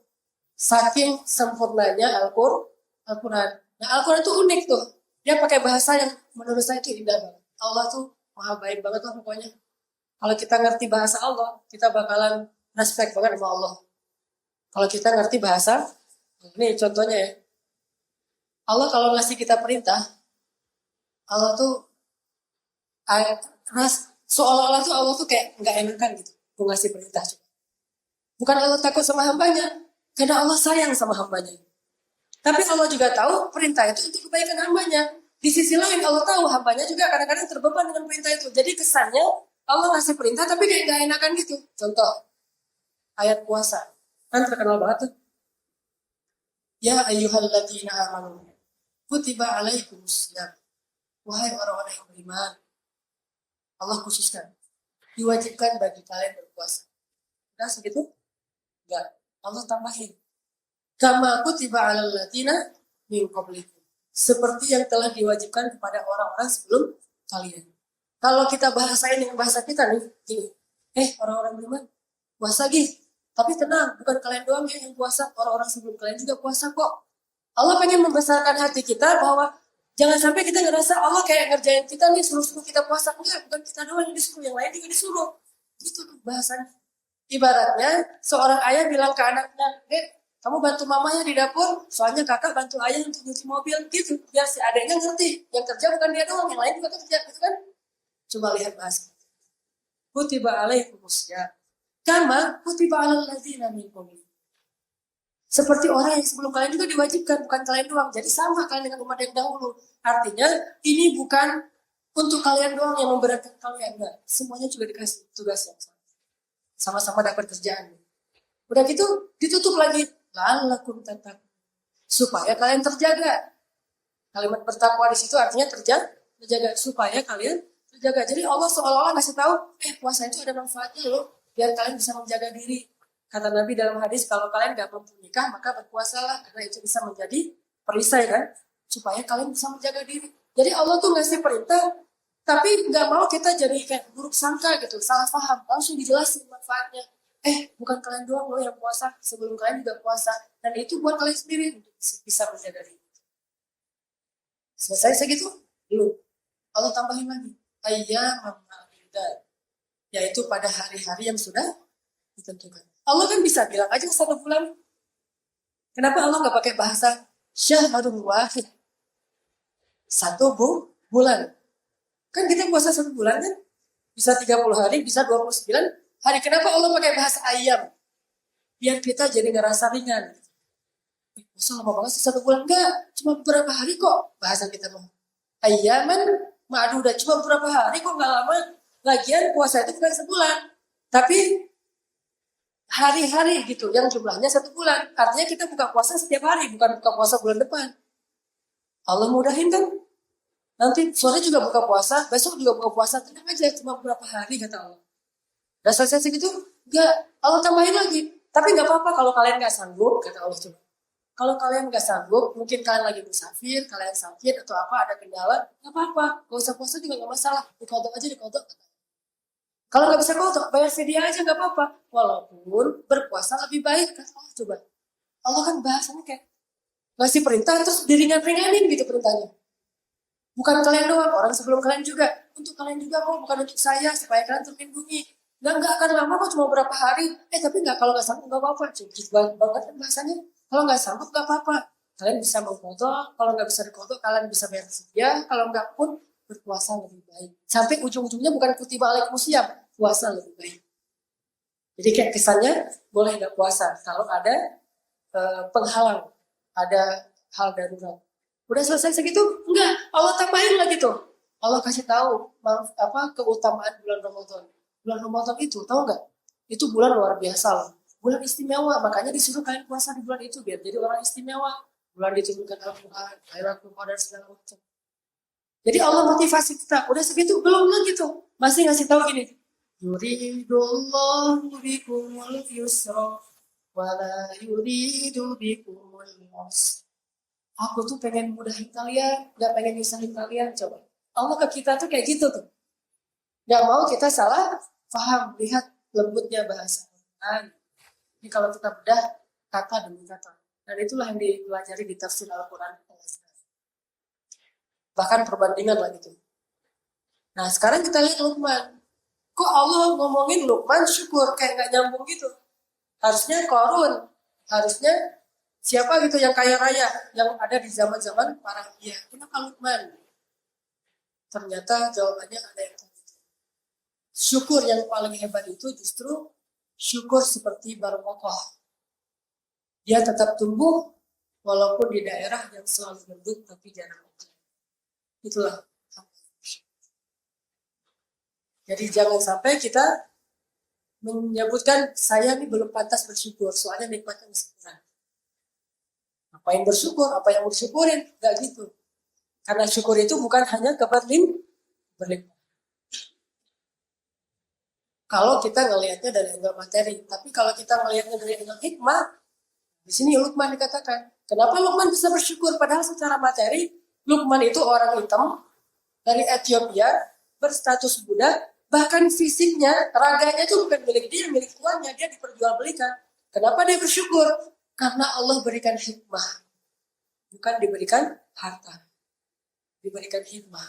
saking sempurnanya Al-Quran. Nah Al-Quran tuh unik tuh, dia pakai bahasa yang menurut saya itu indah banget. Allah tuh maha baik banget lah pokoknya. Kalau kita ngerti bahasa Allah, kita bakalan respect banget sama Allah. Kalau kita ngerti bahasa, ini contohnya ya, Allah kalau ngasih kita perintah, Allah tuh Seolah-olah tuh Allah tuh kayak nggak enakan gitu, mau ngasih perintah. Bukan Allah takut sama hambanya, karena Allah sayang sama hambanya. Tapi Allah juga tahu perintah itu untuk kebaikan hambanya. Di sisi lain Allah tahu hambanya juga kadang-kadang terbeban dengan perintah itu. Jadi kesannya Allah ngasih perintah tapi kayak nggak enakan gitu. Contoh ayat puasa, kan terkenal banget tuh. Ya ayyuhalladzina amanu kutiba alaikumusiyam. Wahai orang-orang yang beriman, Allah khususkan diwajibkan bagi kalian berpuasa. Nah segitu? Enggak. Allah tambahin. Kama kutiba alal ladzina min qablikum. Seperti yang telah diwajibkan kepada orang-orang sebelum kalian. Kalau kita bahasain dengan bahasa kita nih, gini. Orang-orang beriman, puasa gitu. Tapi tenang, bukan kalian doang yang puasa, orang-orang sebelum kalian juga puasa kok. Allah pengen membesarkan hati kita bahwa jangan sampai kita ngerasa Allah kayak ngerjain kita nih, suruh-suruh kita puasa. Enggak, bukan kita doang yang disuruh, yang lain juga disuruh. Itu tuh bahasanya. Ibaratnya seorang ayah bilang ke anaknya, kamu bantu mamanya di dapur, soalnya kakak bantu ayah untuk nyuci mobil, gitu. Biar si adeknya ngerti, yang kerja bukan dia doang, yang lain juga kerja, gitu kan. Coba lihat bahasa. Kutiba alaikumusya. Kama kutiba alal ladzina min qablikum. Seperti orang yang sebelum kalian juga diwajibkan, bukan kalian doang. Jadi sama kalian dengan umat yang dahulu. Artinya ini bukan untuk kalian doang yang memberatkan kalian, enggak. Semuanya juga dikasih tugas yang sama. Sama-sama dapat kerjaan. Udah gitu ditutup lagi. Lalakum tattaqun. Supaya kalian terjaga. Kalimat bertakwa di situ artinya terjaga supaya kalian terjaga. Jadi Allah seolah-olah ngasih tahu, puasa itu ada manfaatnya loh. Biar kalian bisa menjaga diri. Kata Nabi dalam hadis, kalau kalian gak mampu nikah, maka berpuasalah. Karena itu bisa menjadi perisai kan. Supaya kalian bisa menjaga diri. Jadi Allah tuh ngasih perintah, tapi gak mau kita jadi kayak buruk sangka gitu. Salah paham, langsung dijelasin manfaatnya. Bukan kalian doang loh yang puasa. Sebelum kalian juga puasa. Dan itu buat kalian sendiri untuk bisa menjaga diri. Selesai segitu? Belum. Allah tambahin lagi. Ayyamam ma'dudat. Yaitu pada hari-hari yang sudah ditentukan. Allah kan bisa bilang aja 1 bulan. Kenapa Allah nggak pakai bahasa syahrun wahid? 1 bulan. Kan kita puasa 1 bulan kan? Bisa 30 hari, bisa 29 hari. Kenapa Allah pakai bahasa ayam? Biar kita jadi ngerasa ringan. Puasa lama banget sih 1 bulan. Enggak, cuma beberapa hari kok. Bahasa kita mau. Ayyaman ma'dudat. Cuma beberapa hari kok, nggak lama. Lagian puasa itu bukan sebulan, tapi hari-hari gitu, yang jumlahnya 1 bulan. Artinya kita buka puasa setiap hari, bukan buka puasa bulan depan. Allah mudahin kan? Nanti sore juga buka puasa, besok juga buka puasa. Tenang aja, cuma beberapa hari kata Allah. Udah selesai segitu? Enggak, Allah tambahin lagi. Tapi nggak apa-apa kalau kalian nggak sanggup, kata Allah coba. Kalau kalian nggak sanggup, mungkin kalian lagi musafir, kalian sakit atau apa, ada kendala, nggak apa-apa. Gak usah puasa juga nggak masalah. Dikodok aja, dikodok. Kalau nggak bisa kodok, bayar sedia aja nggak apa-apa. Walaupun berpuasa lebih baik, kata Allah coba. Allah kan bahasanya kayak ngasih perintah terus diringan-ringanin gitu perintahnya. Bukan kalian doang, orang sebelum kalian juga. Untuk kalian juga kok, bukan untuk saya, supaya kalian terlindungi. Nggak akan lama kok, cuma berapa hari. Tapi nggak, kalau nggak sanggup nggak apa-apa. Gitu banget kan bahasanya. Kalau nggak sanggup nggak apa-apa. Kalian bisa mengkodok, kalau nggak bisa dikodok, kalian bisa bayar sedia. Kalau nggak pun, berpuasa lebih baik. Sampai ujung-ujungnya bukan kutiba alaikumusiyam, puasa lebih baik. Jadi kayak kesannya boleh nggak puasa kalau ada penghalang, ada hal darurat. Udah selesai segitu? Enggak, Allah tambahin lagi tuh. Allah kasih tahu keutamaan bulan Ramadan. Bulan Ramadan itu tahu nggak? Itu bulan luar biasa loh. Bulan istimewa, makanya disuruh kalian puasa di bulan itu biar jadi orang istimewa. Bulan diturunkan Al-Quran, Lailatul Qadar segala macam. Jadi Allah motivasi kita. Udah segitu belum lagi tuh. Masih ngasih tahu gini. Yuridullahu bikumul yusra wala yuridu bikumul usra. Aku tuh pengen mudahin kalian, gak pengen nyusahin kalian. Coba. Allah ke kita tuh kayak gitu tuh. Gak mau kita salah paham. Lihat lembutnya bahasa Al-Quran. Ini kalau kita bedah kata demi kata. Dan itulah yang dipelajari di tafsir Al-Quran. Bahkan perbandingan lah gitu. Nah sekarang kita lihat Luqman. Kok Allah ngomongin Luqman syukur kayak gak nyambung gitu. Harusnya Qarun. Harusnya siapa gitu yang kaya raya. Yang ada di zaman-zaman para anbiya. Kenapa Luqman? Ternyata jawabannya ada yang syukur yang paling hebat itu justru syukur seperti barokah. Dia tetap tumbuh walaupun di daerah yang selalu mendung tapi jarang hujan. Itulah. Jadi jangan sampai kita menyebutkan saya ini belum pantas bersyukur, soalnya nikmatnya masih kurang. Apa yang bersyukur, apa yang mau disyukurin, nggak gitu. Karena syukur itu bukan hanya berlimpah. Kalau kita ngelihatnya dari angle materi, tapi kalau kita ngelihatnya dari angle hikmah, di sini Luqman dikatakan, kenapa Luqman bisa bersyukur? Padahal secara materi, Luqman itu orang hitam dari Ethiopia, berstatus budak, bahkan fisiknya, raganya itu bukan milik dia, milik tuannya, dia diperjualbelikan. Kenapa dia bersyukur? Karena Allah berikan hikmah, bukan diberikan harta. Diberikan hikmah.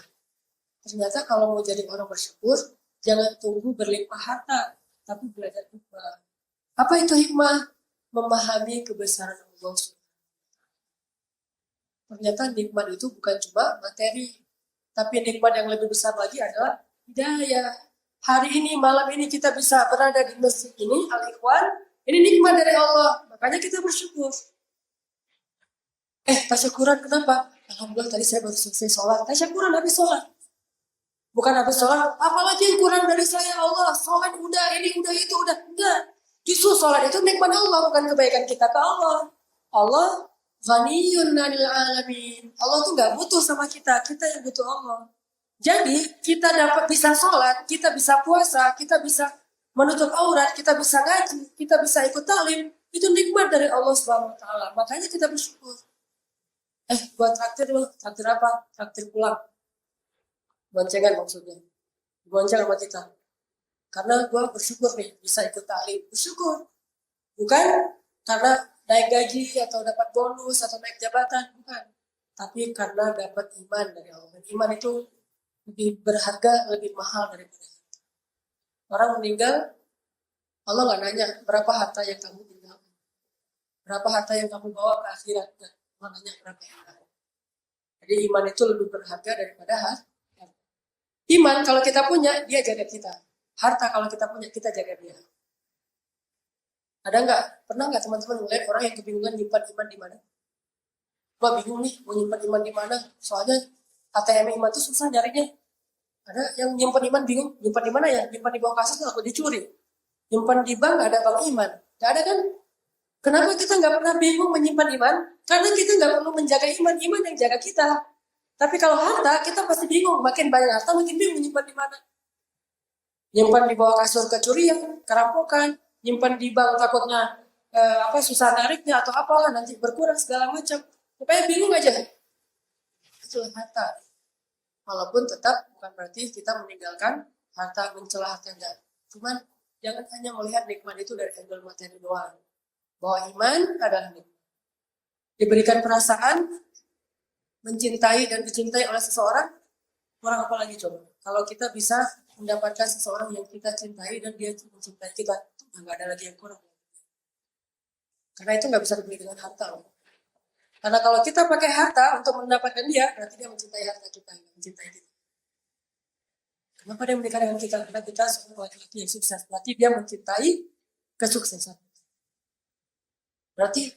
Ternyata kalau mau jadi orang bersyukur, jangan tunggu berlimpah harta, tapi belajar hikmah. Apa itu hikmah? Memahami kebesaran Allah. Ternyata nikmat itu bukan cuma materi, tapi nikmat yang lebih besar lagi adalah hidayah. Hari ini, malam ini kita bisa berada di masjid ini, Al-Ikhwan, ini nikmat dari Allah. Makanya kita bersyukur. Tasyakuran kenapa? Alhamdulillah tadi saya baru selesai sholat. Tasyakuran habis sholat. Bukan habis sholat, apalagi yang kurang dari saya Allah. Sholat udah, ini udah, itu udah. Enggak. Justru sholat itu nikmat Allah, bukan kebaikan kita ke Allah. Allah ghaniyun 'anil alamin. Allah tuh nggak butuh sama kita yang butuh Allah. Jadi kita dapat bisa sholat, kita bisa puasa, kita bisa menutup aurat, kita bisa ngaji, kita bisa ikut talim. Itu nikmat dari Allah Subhanahu Wa Taala. Makanya kita bersyukur. Buat traktir loh, traktir apa? Traktir pulang. Boncengan maksudnya. Bonceng sama kita. Karena gue bersyukur nih, bisa ikut talim. Bersyukur. Bukan karena naik gaji, atau dapat bonus, atau naik jabatan. Bukan. Tapi karena dapat iman dari Allah. Dan iman itu lebih berharga, lebih mahal daripada harta. Orang meninggal, Allah nggak nanya berapa harta yang kamu tinggalkan. Berapa harta yang kamu bawa ke akhirat. Allah nanya berapa harta. Jadi iman itu lebih berharga daripada harta. Iman kalau kita punya, dia jaga kita. Harta kalau kita punya, kita jaga dia. Ada nggak? Pernah nggak teman-teman melihat orang yang kebingungan nyimpan iman di mana? Gua bingung nih, mau nyimpan iman di mana? Soalnya ATM iman itu susah nyarinya. Ada yang nyimpan iman bingung, nyimpan di mana ya? Nyimpan di bawah kasur atau dicuri? Nyimpan di bank ada kalau iman? Gak ada kan? Kenapa kita nggak pernah bingung menyimpan iman? Karena kita nggak perlu menjaga iman yang jaga kita. Tapi kalau harta, kita pasti bingung. Makin banyak harta, makin bingung nyimpan di mana. Nyimpan di bawah kasur kecurian, kerampokan. Nyimpan di bank takutnya susah nariknya atau apalah, nanti berkurang segala macam. Pokoknya bingung aja. Itu harta. Walaupun tetap bukan berarti kita meninggalkan harta, mencela harta, enggak. Cuman jangan hanya melihat nikmat itu dari angle materi doang. Bahwa iman adalah nikmat. Diberikan perasaan, mencintai dan dicintai oleh seseorang, kurang apa lagi coba? Kalau kita bisa mendapatkan seseorang yang kita cintai dan dia mencintai kita, nggak ada lagi yang kurang. Karena itu nggak bisa dibeli dengan harta. Karena kalau kita pakai harta untuk mendapatkan dia, berarti dia mencintai harta kita, mencintai kita. Kenapa dia menikah dengan kita? Karena kita seorang laki-laki yang sukses. Berarti dia mencintai kesuksesan. Berarti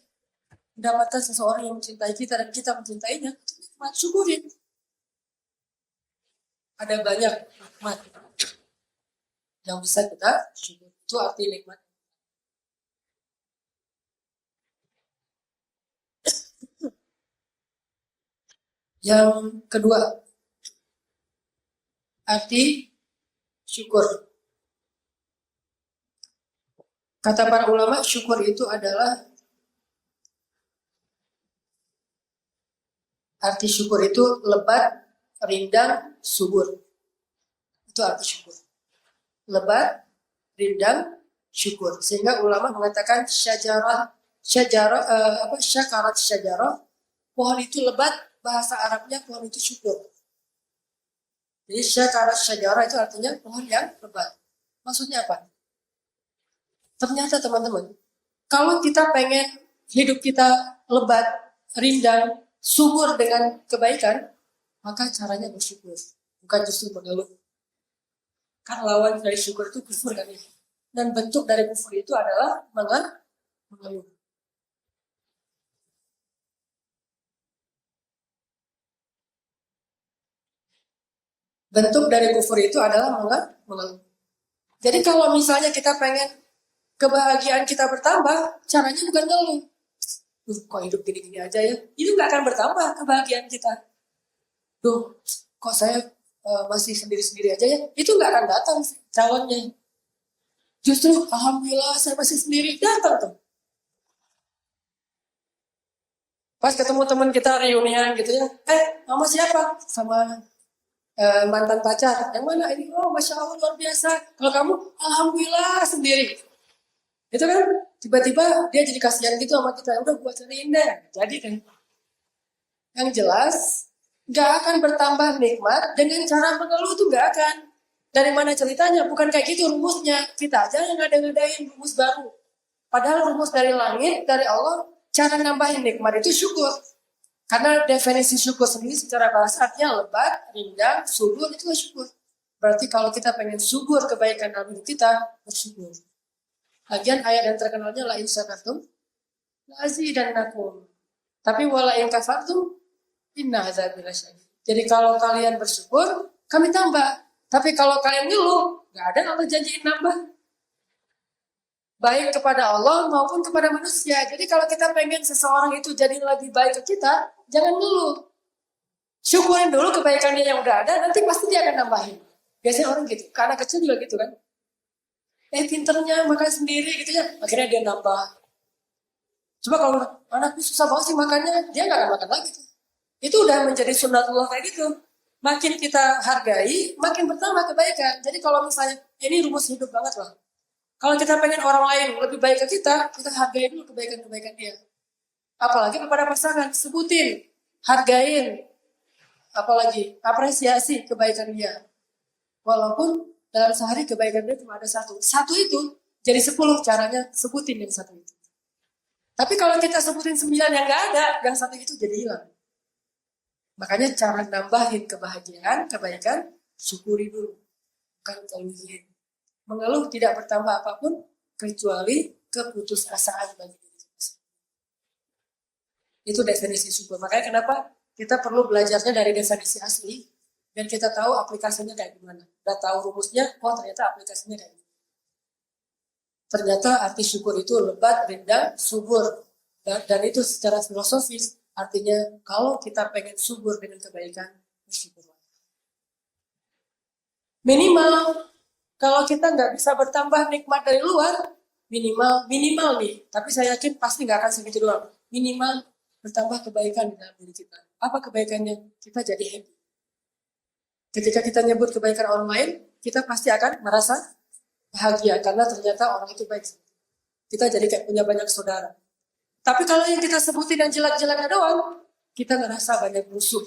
mendapatkan seseorang yang mencintai kita dan kita mencintainya, syukurin. Ada banyak nikmat yang bisa kita syukur. Itu arti nikmat. Yang kedua, arti syukur. Kata para ulama, syukur itu adalah arti syukur itu lebat, rindang, subur. Itu arti syukur. Lebat, rindang, syukur. Sehingga ulama mengatakan syakarat syajarah, pohon itu lebat, bahasa Arabnya pohon itu syukur. Jadi syakarat syajarah itu artinya pohon yang lebat. Maksudnya apa? Ternyata teman-teman, kalau kita pengen hidup kita lebat, rindang, subur dengan kebaikan, maka caranya bersyukur, bukan justru mengeluh. Kan lawan dari syukur itu kufur kan ya. Dan bentuk dari kufur itu adalah mengeluh. Bentuk dari kufur itu adalah mengeluh. Jadi kalau misalnya kita pengen kebahagiaan kita bertambah, caranya bukan ngeluh. Kok hidup gini-gini aja ya? Itu nggak akan bertambah kebahagiaan kita. Kok saya masih sendiri-sendiri aja ya? Itu nggak akan datang calonnya. Justru alhamdulillah saya masih sendiri, datang tuh. Pas ketemu teman kita reunian gitu ya, mama siapa? Sama mantan pacar. Yang mana ini? Oh, Masya Allah luar biasa. Kalau kamu, alhamdulillah sendiri. Itu kan tiba-tiba dia jadi kasihan gitu sama kita. Udah gua cariin deh. Jadi kan yang jelas nggak akan bertambah nikmat dengan cara mengeluh tuh nggak akan. Dari mana ceritanya? Bukan kayak gitu rumusnya. Kita aja yang ngadain rumus baru. Padahal rumus dari langit, dari Allah, cara nambahin nikmat itu syukur. Karena definisi syukur sendiri secara bahasa artinya lebat, rindang, subur, itu syukur. Berarti kalau kita pengen subur kebaikan dalam hidup kita, bersyukur. Lagian ayat yang terkenalnya la in syakartum la azidannakum. Tapi wala in kafartum inna adzabi lasyadid. Jadi kalau kalian bersyukur, kami tambah. Tapi kalau kalian ngeluh, nggak ada Allah janjiin nambah. Baik kepada Allah maupun kepada manusia. Jadi kalau kita pengen seseorang itu jadi lebih baik ke kita, jangan ngeluh. Syukurin dulu kebaikannya yang udah ada, nanti pasti dia akan nambahin. Biasanya orang gitu, karena kecil juga gitu kan. Pinternya makan sendiri gitu ya, akhirnya dia nambah. Coba kalau anakku susah banget sih makannya, dia nggak akan makan lagi tuh. Itu udah menjadi sunatullah kayak gitu. Makin kita hargai, makin bertambah kebaikan. Jadi kalau misalnya, ini rumus hidup banget loh. Kalau kita pengen orang lain lebih baik ke kita hargai dulu kebaikan-kebaikan dia. Apalagi kepada pasangan, sebutin, hargain, apalagi apresiasi kebaikan dia. Walaupun dalam sehari kebaikan dia cuma ada satu. Satu itu jadi 10 caranya sebutin yang satu itu. Tapi kalau kita sebutin 9 yang gak ada, yang satu itu jadi hilang. Makanya cara nambahin kebahagiaan, kebaikan, syukuri dulu. Bukan keluhin. Mengeluh tidak bertambah apapun kecuali keputusasaan bagi diri sendiri. Itu definisi syukur. Makanya kenapa kita perlu belajarnya dari definisi asli dan kita tahu aplikasinya kayak gimana. Udah tahu rumusnya, oh ternyata aplikasinya kayak gimana. Ternyata arti syukur itu lebat, rindang, subur. Dan itu secara filosofis artinya kalau kita pengen subur dengan kebaikan, bersyukurlah. Minimal kalau kita nggak bisa bertambah nikmat dari luar, minimal nih. Tapi saya yakin pasti nggak akan segitu doang. Minimal bertambah kebaikan di dalam diri kita. Apa kebaikannya? Kita jadi happy. Ketika kita nyebut kebaikan orang lain, kita pasti akan merasa bahagia karena ternyata orang itu baik. Kita jadi kayak punya banyak saudara. Tapi kalau yang kita sebutin yang jelek-jeleknya doang, kita ngerasa banyak musuh.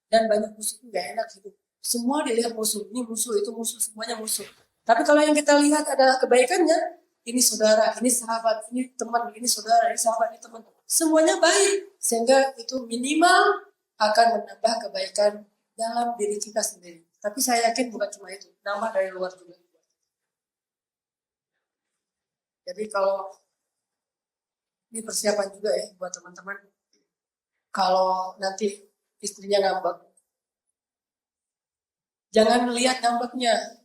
Dan banyak musuh nggak enak hidup. Semua dilihat musuh, ini musuh, itu musuh, semuanya musuh. Tapi kalau yang kita lihat adalah kebaikannya, ini saudara, ini sahabat, ini teman, ini saudara, ini sahabat, ini teman. Semuanya baik, sehingga itu minimal akan menambah kebaikan dalam diri kita sendiri. Tapi saya yakin bukan cuma itu, nambah dari luar juga. Jadi kalau ini persiapan juga ya buat teman-teman. Kalau nanti istrinya ngambek, jangan lihat ngambeknya,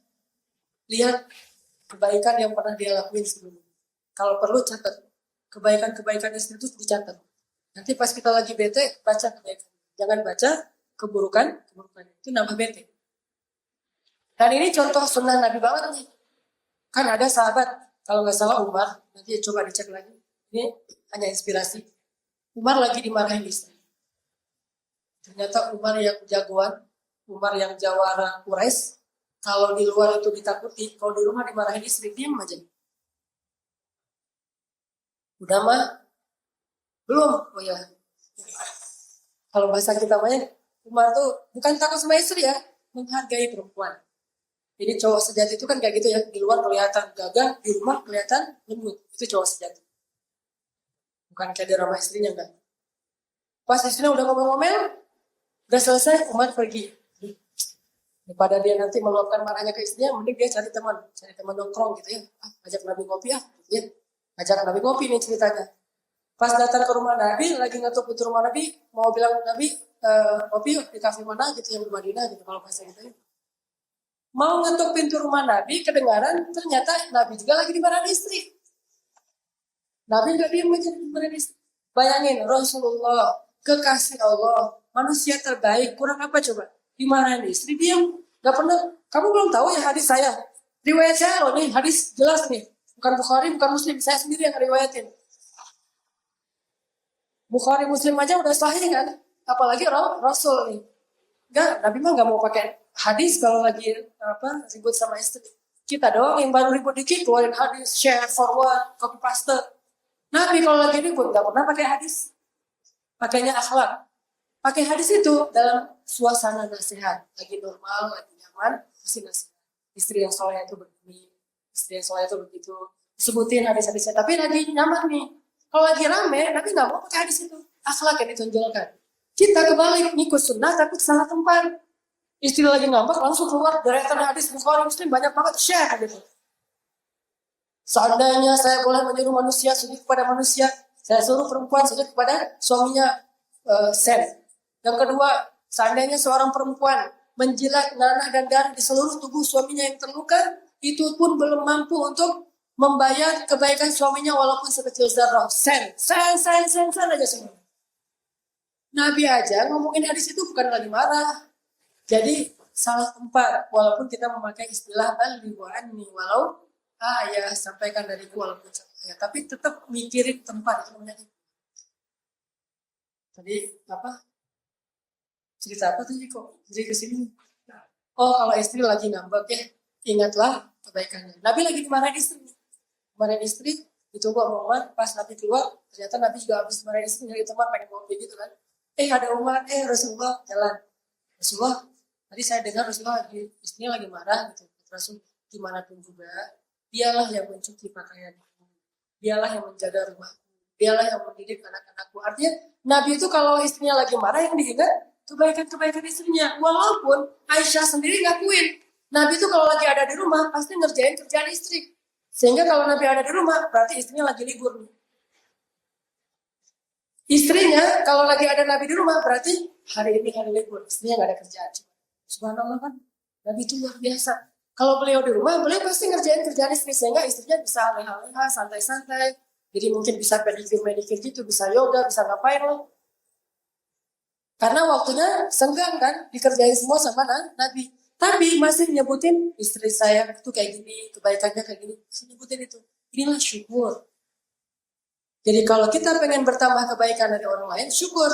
lihat kebaikan yang pernah dia lakuin sebelumnya. Kalau perlu catat, kebaikan-kebaikan istri itu dicatat. Nanti pas kita lagi bete, baca kebaikan. Jangan baca keburukan. Itu nambah bete. Dan ini contoh sunnah Nabi banget nih. Kan ada sahabat, kalau nggak salah Umar, nanti coba dicek lagi. Ini hanya inspirasi. Umar lagi dimarahin istri. Ternyata Umar yang jagoan, Umar yang jawara Quraisy, kalau di luar itu ditakuti, kalau di rumah dimarahin istri, diam aja. Udah mah? Belum. Oh ya. Kalau bahasa kita mah Umar tuh bukan takut sama istri ya, menghargai perempuan. Jadi cowok sejati itu kan kayak gitu ya, di luar kelihatan gagah, di rumah kelihatan lembut. Itu cowok sejati. Bukan kayak di rumah istrinya enggak. Pas istrinya udah ngomel-ngomel, udah selesai, Umar pergi. Daripada dia nanti meluapkan marahnya ke istrinya, mending dia cari teman nongkrong gitu ya. Ajak Nabi ngopi ya, gitu ya. Ajak Nabi ngopi nih ceritanya. Pas datang ke rumah Nabi, lagi ngetuk pintu rumah Nabi, mau bilang Nabi, ngopi yuk di kafe mana gitu yang di Madinah gitu kalau bahasa gitu ya. Mau ngetuk pintu rumah Nabi, kedengaran ternyata Nabi juga lagi dimarahin istri. Nabi nggak diem aja dimarahin istri. Bayangin Rasulullah, kekasih Allah, manusia terbaik, kurang apa coba? Dimarahin istri, diam. Gak pernah, kamu belum tahu ya hadis saya. Riwayat saya loh nih, hadis jelas nih. Bukan Bukhari, bukan Muslim, saya sendiri yang riwayatin. Bukhari Muslim aja udah sahih kan? Apalagi Rasul nih. Enggak, Nabi mah nggak mau pakai hadis kalau lagi ribut sama istri. Kita doang yang baru ribut dikit keluarin hadis, share, forward, copy paste. Nabi kalau lagi ribut nggak pernah pakai hadis. Pakainya akhlak. Pakai hadis itu dalam suasana nasihat. Lagi normal, lagi nyaman, kasih nasihat. Istri yang soleh itu begini, istri yang soleh itu begitu. Sebutin hadis-hadisnya, tapi lagi nyaman nih. Kalau lagi rame, Nabi nggak mau pakai hadis itu. Akhlak yang ditonjolkan. Kita kebalik, ngikut sunnah tapi salah tempat. Istri lagi ngambek, langsung keluar deretan hadis Bukhari Muslim banyak banget share gitu. Seandainya saya boleh menyuruh manusia sujud kepada manusia, saya suruh perempuan sujud kepada suaminya sen. Yang kedua, seandainya seorang perempuan menjilat nanah dan darah di seluruh tubuh suaminya yang terluka, itu pun belum mampu untuk membayar kebaikan suaminya walaupun sekecil zarah. Sen aja semua. Nabi aja ngomongin hadis itu bukan lagi marah. Jadi salah tempat, walaupun kita memakai istilah balighani, walau ya sampaikan dariku walaupun ya, tapi tetap mikirin tempat itu. Tadi apa? Cerita apa tadi kok? Jadi kesini. Oh kalau istri lagi ngambek ya, ingatlah kebaikannya. Nabi lagi dimarahin istri. Dimarahin istri, ditunggu Umar, pas Nabi keluar, ternyata Nabi juga habis dimarahin istri, jadi teman pengen ngopi gitu kan. Ada Umar, Rasulullah jalan. Rasulullah, tadi saya dengar Rasulullah istrinya lagi marah gitu. Rasul gimana pun juga, dialah yang mencuci pakaian, dialah yang menjaga rumah, dialah yang mendidik anak-anakku. Artinya Nabi itu kalau istrinya lagi marah yang diingat kebaikan-kebaikan istrinya. Walaupun Aisyah sendiri ngakuin, Nabi itu kalau lagi ada di rumah pasti ngerjain kerjaan istri. Sehingga kalau Nabi ada di rumah berarti istrinya lagi libur. Istrinya kalau lagi ada Nabi di rumah berarti hari ini hari libur, istrinya nggak ada kerjaan. Subhanallah kan, Nabi itu luar biasa. Kalau beliau di rumah, beliau pasti ngerjain kerjaan istri sehingga istrinya bisa leha-leha, santai-santai. Jadi mungkin bisa pedikir gitu, bisa yoga, bisa ngapain loh. Karena waktunya senggang kan, dikerjain semua sama Nabi. Tapi masih nyebutin istri saya itu kayak gini, kebaikannya kayak gini, masih nyebutin itu. Inilah syukur. Jadi kalau kita pengen bertambah kebaikan dari orang lain, syukur.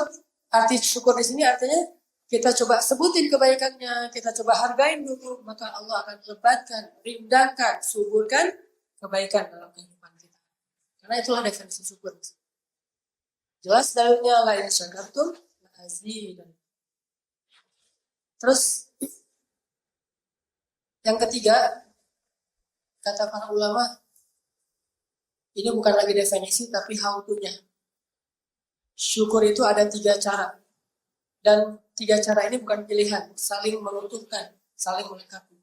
Arti syukur di sini artinya kita coba sebutin kebaikannya, kita coba hargain dulu, maka Allah akan lebatkan, rindangkan, suburkan kebaikan dalam kehidupan kita. Karena itulah definisi syukur. Jelas dalilnya la in syakartum azidan. Terus yang ketiga, kata para ulama, ini bukan lagi definisi tapi how to-nya. Syukur itu ada 3 cara. Dan 3 cara ini bukan pilihan, saling menguntungkan, saling melengkapi.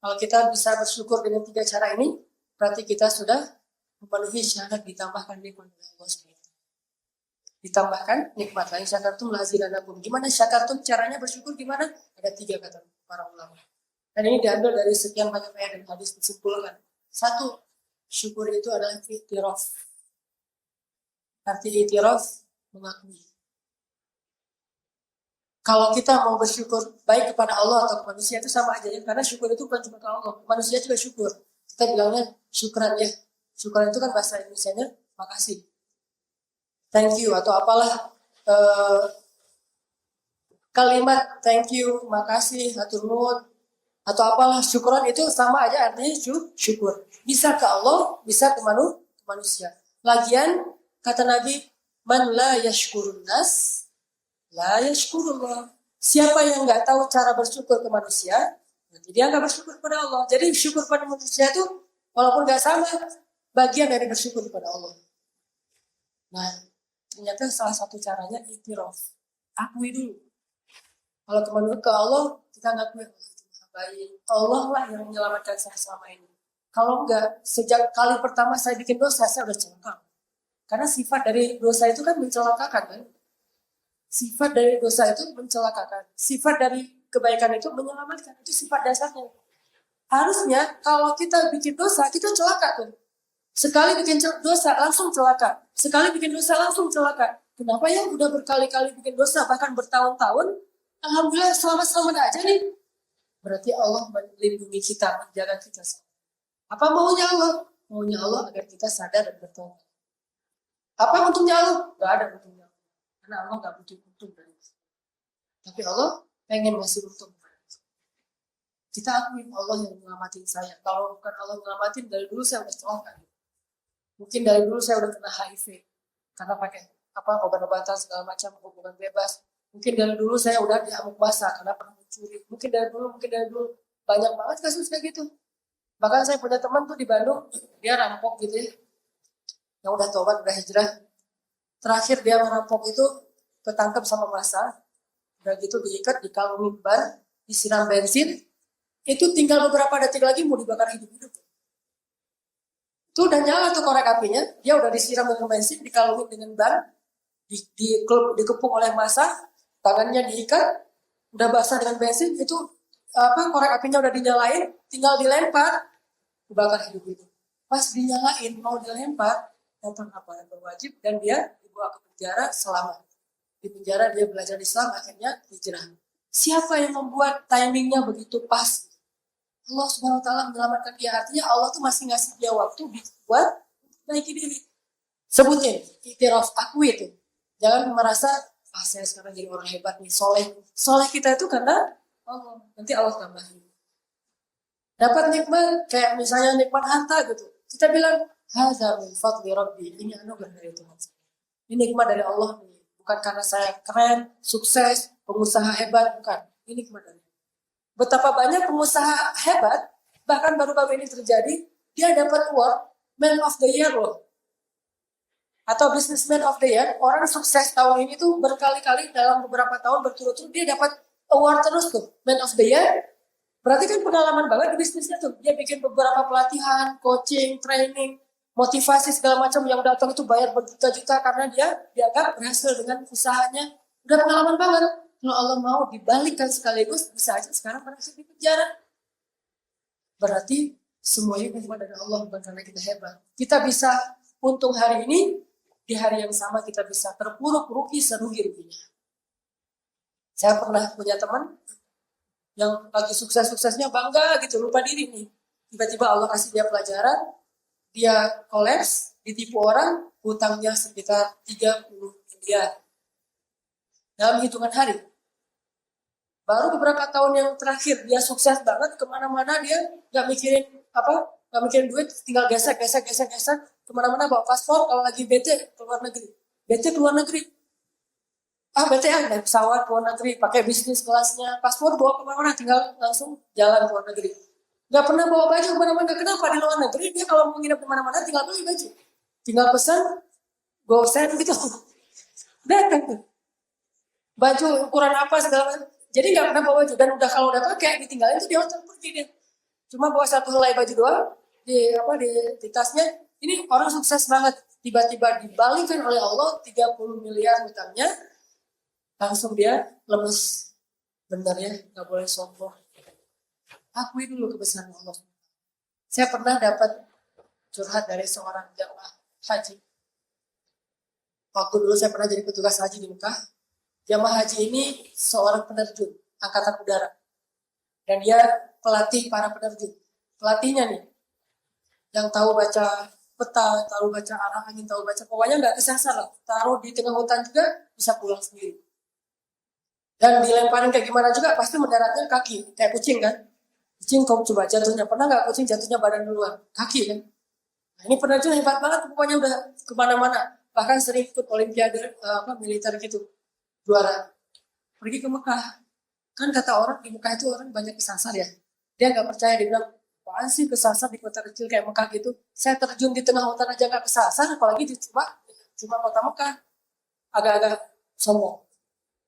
Kalau kita bisa bersyukur dengan 3 cara ini, berarti kita sudah memenuhi syarat ditambahkan nikmat oleh Allah SWT. Ditambahkan nikmat lain syakartum lazidanakum. Gimana syakartum caranya bersyukur gimana? Ada 3 kata para ulama. Dan ini diambil dari sekian banyak ayat dan hadis disimpulkan. 1, syukur itu adalah i'tiraf. Arti i'tiraf mengakui. Kalau kita mau bersyukur baik kepada Allah atau kepada manusia itu sama aja ya. Karena syukur itu bukan cuma ke Allah. Manusia juga syukur. Kita bilangnya syukran ya. Syukran itu kan bahasa Indonesianya makasih. Thank you atau apalah kalimat thank you, makasih, hatur nuhun atau apalah syukran itu sama aja artinya syukur. Bisa ke Allah, bisa ke manusia. Lagian kata Nabi, man la yashkurun nas la yashkurullah. Siapa yang nggak tahu cara bersyukur ke manusia, nanti dia nggak bersyukur kepada Allah. Jadi syukur pada manusia itu walaupun nggak sama, bagian dari bersyukur kepada Allah. Nah, ternyata salah satu caranya iktiraf. Akui dulu. Kalau ke Allah, kita ngakui Allah itu baik. Allah lah yang menyelamatkan saya selama ini. Kalau enggak, sejak kali pertama saya bikin dosa, saya udah celaka. Karena sifat dari dosa itu kan mencelakakan kan. Sifat dari dosa itu mencelakakan. Sifat dari kebaikan itu menyelamatkan. Itu sifat dasarnya. Harusnya kalau kita bikin dosa, kita celaka tuh. Sekali bikin dosa langsung celaka. Sekali bikin dosa langsung celaka. Kenapa ya udah berkali-kali bikin dosa bahkan bertahun-tahun, alhamdulillah selamat-selamat aja nih. Berarti Allah melindungi kita, menjaga kita. Apa maunya Allah? Maunya Allah agar kita sadar dan bertobat. Apa untungnya Allah? Gak ada untungnya. Karena Allah gak butuh untung dari kita. Tapi Allah pengen ngasih untung. Kita akui Allah yang menyelamatin saya. Kalau bukan Allah menyelamatin, dari dulu saya udah celaka. Mungkin dari dulu saya udah kena HIV. Karena pakai obat-obatan segala macam, hubungan bebas. Mungkin dari dulu saya udah diamuk basah karena pernah mencuri. Mungkin dari dulu banyak banget kasus kayak gitu. Bahkan saya punya teman tuh di Bandung, dia rampok gitu ya. Yang udah tobat, udah hijrah. Terakhir dia merampok itu ketangkep sama massa. Udah gitu diikat, dikalungin ban, disiram bensin. Itu tinggal beberapa detik lagi mau dibakar hidup-hidup. Itu udah nyala tuh korek apinya. Dia udah disiram dengan bensin, dikalungin dengan ban, dikepung oleh massa, tangannya diikat, udah basah dengan bensin, itu korek apinya udah dinyalain, tinggal dilempar, dibakar hidup-hidup. Pas dinyalain, mau dilempar, datang apa yang berwajib, dan dia dibawa ke penjara selama. Di penjara dia belajar Islam, akhirnya hijrah. Siapa yang membuat timingnya begitu pas? Allah Subhanahu wa Ta'ala menyelamatkan dia. Artinya Allah tuh masih ngasih dia waktu buat baiki diri. Sebutin, iktiraf, akui itu. Jangan merasa, saya sekarang jadi orang hebat nih, soleh. Soleh kita itu karena Allah. Nanti Allah tambahin. Dapat nikmat, kayak misalnya nikmat harta gitu. Kita bilang, hadza min fadli rabbi. Ini anugerah dari Tuhan. Ini nikmat dari Allah nih. Bukan karena saya keren, sukses, pengusaha hebat, bukan. Ini nikmat dari Allah. Betapa banyak pengusaha hebat, bahkan baru-baru ini terjadi, dia dapat award Man of the Year loh. Atau Businessman of the Year, orang sukses tahun ini tuh berkali-kali dalam beberapa tahun berturut-turut dia dapat award terus tuh, Man of the Year. Berarti kan pengalaman banget di bisnisnya tuh. Dia bikin beberapa pelatihan, coaching, training, motivasi segala macam yang datang itu bayar berjuta-juta karena dia dianggap berhasil dengan usahanya. Udah pengalaman banget. Kalau Allah mau dibalikkan sekaligus, bisa aja sekarang berhasil di penjara. Berarti semuanya nikmat dari Allah, bukan karena kita hebat. Kita bisa untung hari ini, di hari yang sama kita bisa terpuruk rugi serugi-ruginya. Saya pernah punya teman yang lagi sukses-suksesnya bangga gitu, lupa diri nih. Tiba-tiba Allah kasih dia pelajaran, dia kolaps, ditipu orang, hutangnya sekitar 30 miliar. Dalam hitungan hari. Baru beberapa tahun yang terakhir dia sukses banget, kemana-mana dia nggak mikirin duit, tinggal gesek, kemana-mana bawa paspor, kalau lagi bete keluar negeri, bete naik pesawat keluar negeri, pakai bisnis kelasnya, paspor bawa kemana-mana, tinggal langsung jalan keluar negeri. Nggak pernah bawa baju kemana-mana, kenapa? Di luar negeri dia kalau mau nginep kemana-mana tinggal beli baju, tinggal pesan, gosen gitu, datang tuh. Baju ukuran apa segala macam. Jadi nggak pernah bawa baju, dan udah kalau udah pakai ditinggalin tuh di hotel pergi dia. Cuma bawa satu helai baju doang di tasnya. Ini orang sukses banget, tiba-tiba dibalikkan oleh Allah 30 miliar hutangnya, langsung dia lemes. Benar ya, nggak boleh sombong. Akui dulu kebesaran Allah. Saya pernah dapat curhat dari seorang jamaah haji. Waktu dulu saya pernah jadi petugas haji di Mekah. Jamaah haji ini seorang penerjun angkatan udara. Dan dia pelatih para penerjun. Pelatihnya nih, yang tahu baca peta, tahu baca arah angin, tahu baca, pokoknya nggak kesasar lah. Taruh di tengah hutan juga bisa pulang sendiri. Dan dilemparin kayak gimana juga pasti mendaratnya kaki, kayak kucing kan. Kucing kau coba jatuhnya, pernah nggak kucing jatuhnya badan duluan? Kaki kan. Nah, ini penerjun hebat banget, pokoknya udah kemana-mana. Bahkan sering ikut olimpiade militer gitu. Juara, pergi ke Mekah. Kan kata orang di Mekah itu orang banyak kesasar ya. Dia nggak percaya, dia bilang, apaan sih kesasar di kota kecil kayak Mekah gitu. Saya terjun di tengah hutan aja nggak kesasar, apalagi cuma kota Mekah. Agak-agak sombong.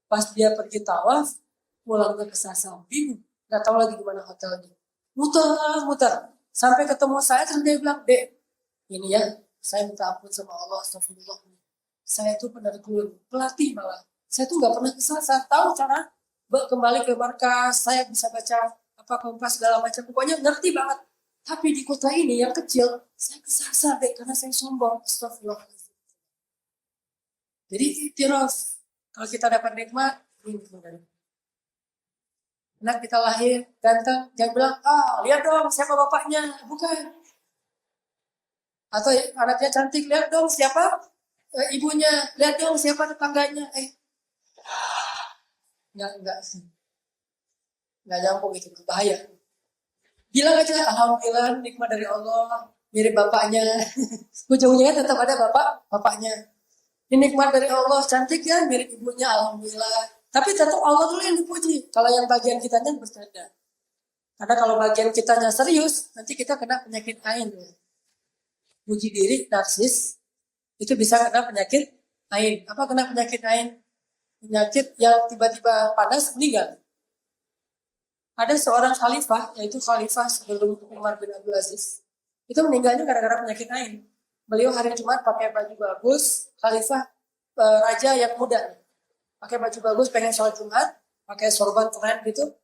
Pas dia pergi tawaf, pulang ke kesasar, bingung. nggak tahu lagi di mana hotelnya. Muter, sampai ketemu saya terus dia bilang, Dek, ini ya, saya minta ampun sama Allah, astagfirullah. Saya tuh penerjun, pelatih malah. Saya tuh nggak pernah kesasar, tahu cara kembali ke markas, saya bisa baca apa kompas segala macam, pokoknya ngerti banget. Tapi di kota ini yang kecil, saya kesasar deh karena saya sombong, astagfirullah. Jadi tiros, kalau kita dapat nikmat, ini sebenarnya. Anak kita lahir, ganteng, jangan bilang, lihat dong siapa bapaknya, bukan. Atau anaknya cantik, lihat dong siapa ibunya, lihat dong siapa tetangganya. Nggak nyambung itu, bahaya. Bilang aja, alhamdulillah nikmat dari Allah, mirip bapaknya. Ujungnya tetap ada bapaknya. Ini nikmat dari Allah, cantik ya, mirip ibunya, alhamdulillah. Tapi tetap Allah dulu yang dipuji. Kalau yang bagian kitanya bercanda. Karena kalau bagian kitanya serius, nanti kita kena penyakit ain. Puji diri, narsis, itu bisa kena penyakit ain. Apa kena penyakit ain? Penyakit yang tiba-tiba panas, meninggal. Ada seorang khalifah, yaitu khalifah sebelum Umar bin Abdul Aziz. Itu meninggalnya gara-gara penyakit ain. Beliau hari Jumat pakai baju bagus, khalifah raja yang muda. Pakai baju bagus, pengen sholat Jumat, pakai sorban keren gitu.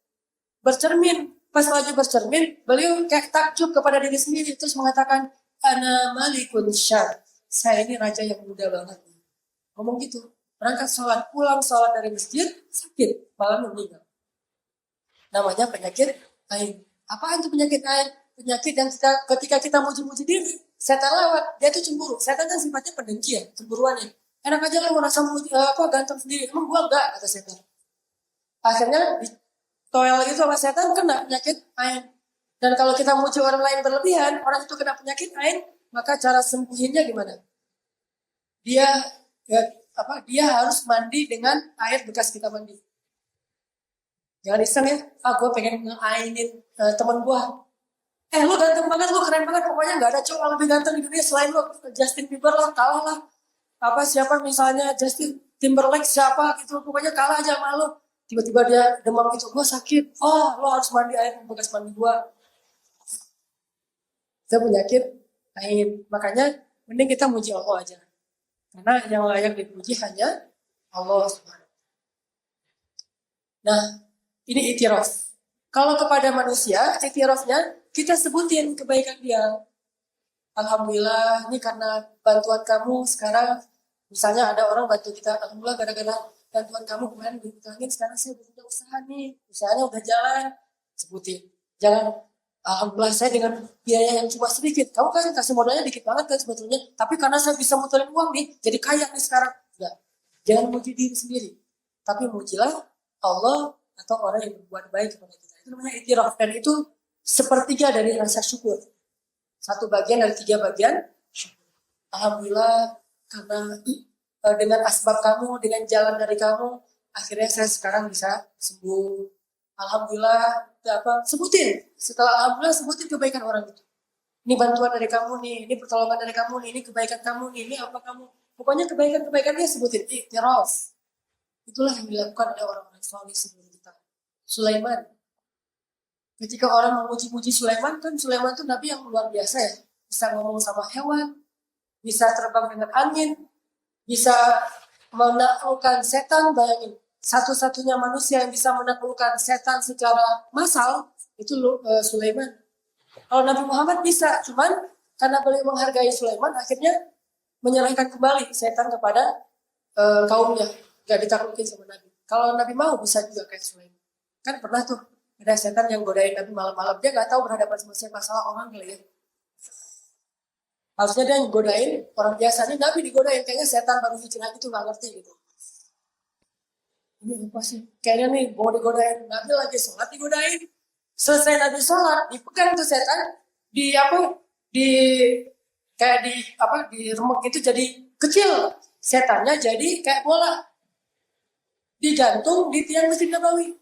Bercermin, pas lagi bercermin, beliau kayak takjub kepada diri sendiri, terus mengatakan, Ana malikun syar, saya ini raja yang muda banget. Ngomong gitu, berangkat sholat, pulang sholat dari masjid, sakit, malah meninggal. Namanya penyakit ain. Apaan itu penyakit ain? Penyakit yang ketika kita muji-muji diri, setan lewat, dia itu cemburu. Setan kan sifatnya pendengkian, cemburuannya. Enak aja lah merasa ganteng sendiri. Emang gua enggak, kata setan. Akhirnya ditoel itu sama setan, kena penyakit ain. Dan kalau kita muji orang lain berlebihan, orang itu kena penyakit ain, maka cara sembuhinnya gimana? Dia harus mandi dengan air bekas kita mandi. Jangan iseng ya, gue pengen nge-ainin teman gue. Lu ganteng banget, lu keren banget, pokoknya gak ada cowok lebih ganteng di dunia selain lu. Justin Bieber lah, kalah lah. Siapa misalnya Justin Timberlake siapa gitu, pokoknya kalah aja sama lu. Tiba-tiba dia demam gitu, gue sakit. Lo harus mandi air bekas mandi gue. Itu penyakit ain. Makanya mending kita muji Allah aja. Karena yang layak dipuji hanya Allah SWT. Nah, ini itiraf. Kalau kepada manusia, itirafnya kita sebutin kebaikan dia. Alhamdulillah, ini karena bantuan kamu sekarang, misalnya ada orang bantu kita, alhamdulillah gara-gara bantuan kamu kemarin dibilangin, sekarang saya udah punya usaha nih, usahanya udah jalan, sebutin. Jangan, alhamdulillah saya dengan biaya yang cuma sedikit, kamu kan kasih modalnya dikit banget kan sebetulnya, tapi karena saya bisa muterin uang nih, jadi kaya nih sekarang. Enggak, jangan muji diri sendiri, tapi mujilah Allah atau orang yang berbuat baik kepada kita. Itu namanya itiraf, dan itu sepertiga dari rasa syukur. Satu bagian dari 3 bagian syukur. Alhamdulillah karena dengan asbab kamu, dengan jalan dari kamu, akhirnya saya sekarang bisa sembuh. Alhamdulillah, sebutin. Setelah alhamdulillah sebutin kebaikan orang itu. Ini bantuan dari kamu nih, ini pertolongan dari kamu nih, ini kebaikan kamu nih, ini apa kamu. Pokoknya kebaikan-kebaikannya sebutin. Iktiraf. Itulah yang dilakukan oleh orang-orang saleh sebelum kita. Sulaiman. Ketika orang memuji-muji Sulaiman, kan Sulaiman itu nabi yang luar biasa ya. Bisa ngomong sama hewan, bisa terbang dengan angin, bisa menaklukkan setan. Bayangin, satu-satunya manusia yang bisa menaklukkan setan secara massal, itu Sulaiman. Kalau Nabi Muhammad bisa, cuman karena beliau menghargai Sulaiman, akhirnya menyerahkan kembali setan kepada kaumnya. Gak ditaklukin sama Nabi. Kalau Nabi mau, bisa juga kayak Sulaiman. Kan pernah tuh, ada setan yang godain Nabi malam-malam. Dia gak tahu berhadapan sama siapa, salah orang kali ya. Harusnya dia yang godain, orang biasanya Nabi digodain. Kayaknya setan baru hijrah itu gak ngerti gitu. Ini apa sih? Kayaknya nih mau digodain. Nabi lagi sholat digodain. Selesai Nabi sholat, dipegang tuh setan. Di remek itu jadi kecil. Setannya jadi kayak bola. Digantung di tiang Masjid Nabawi.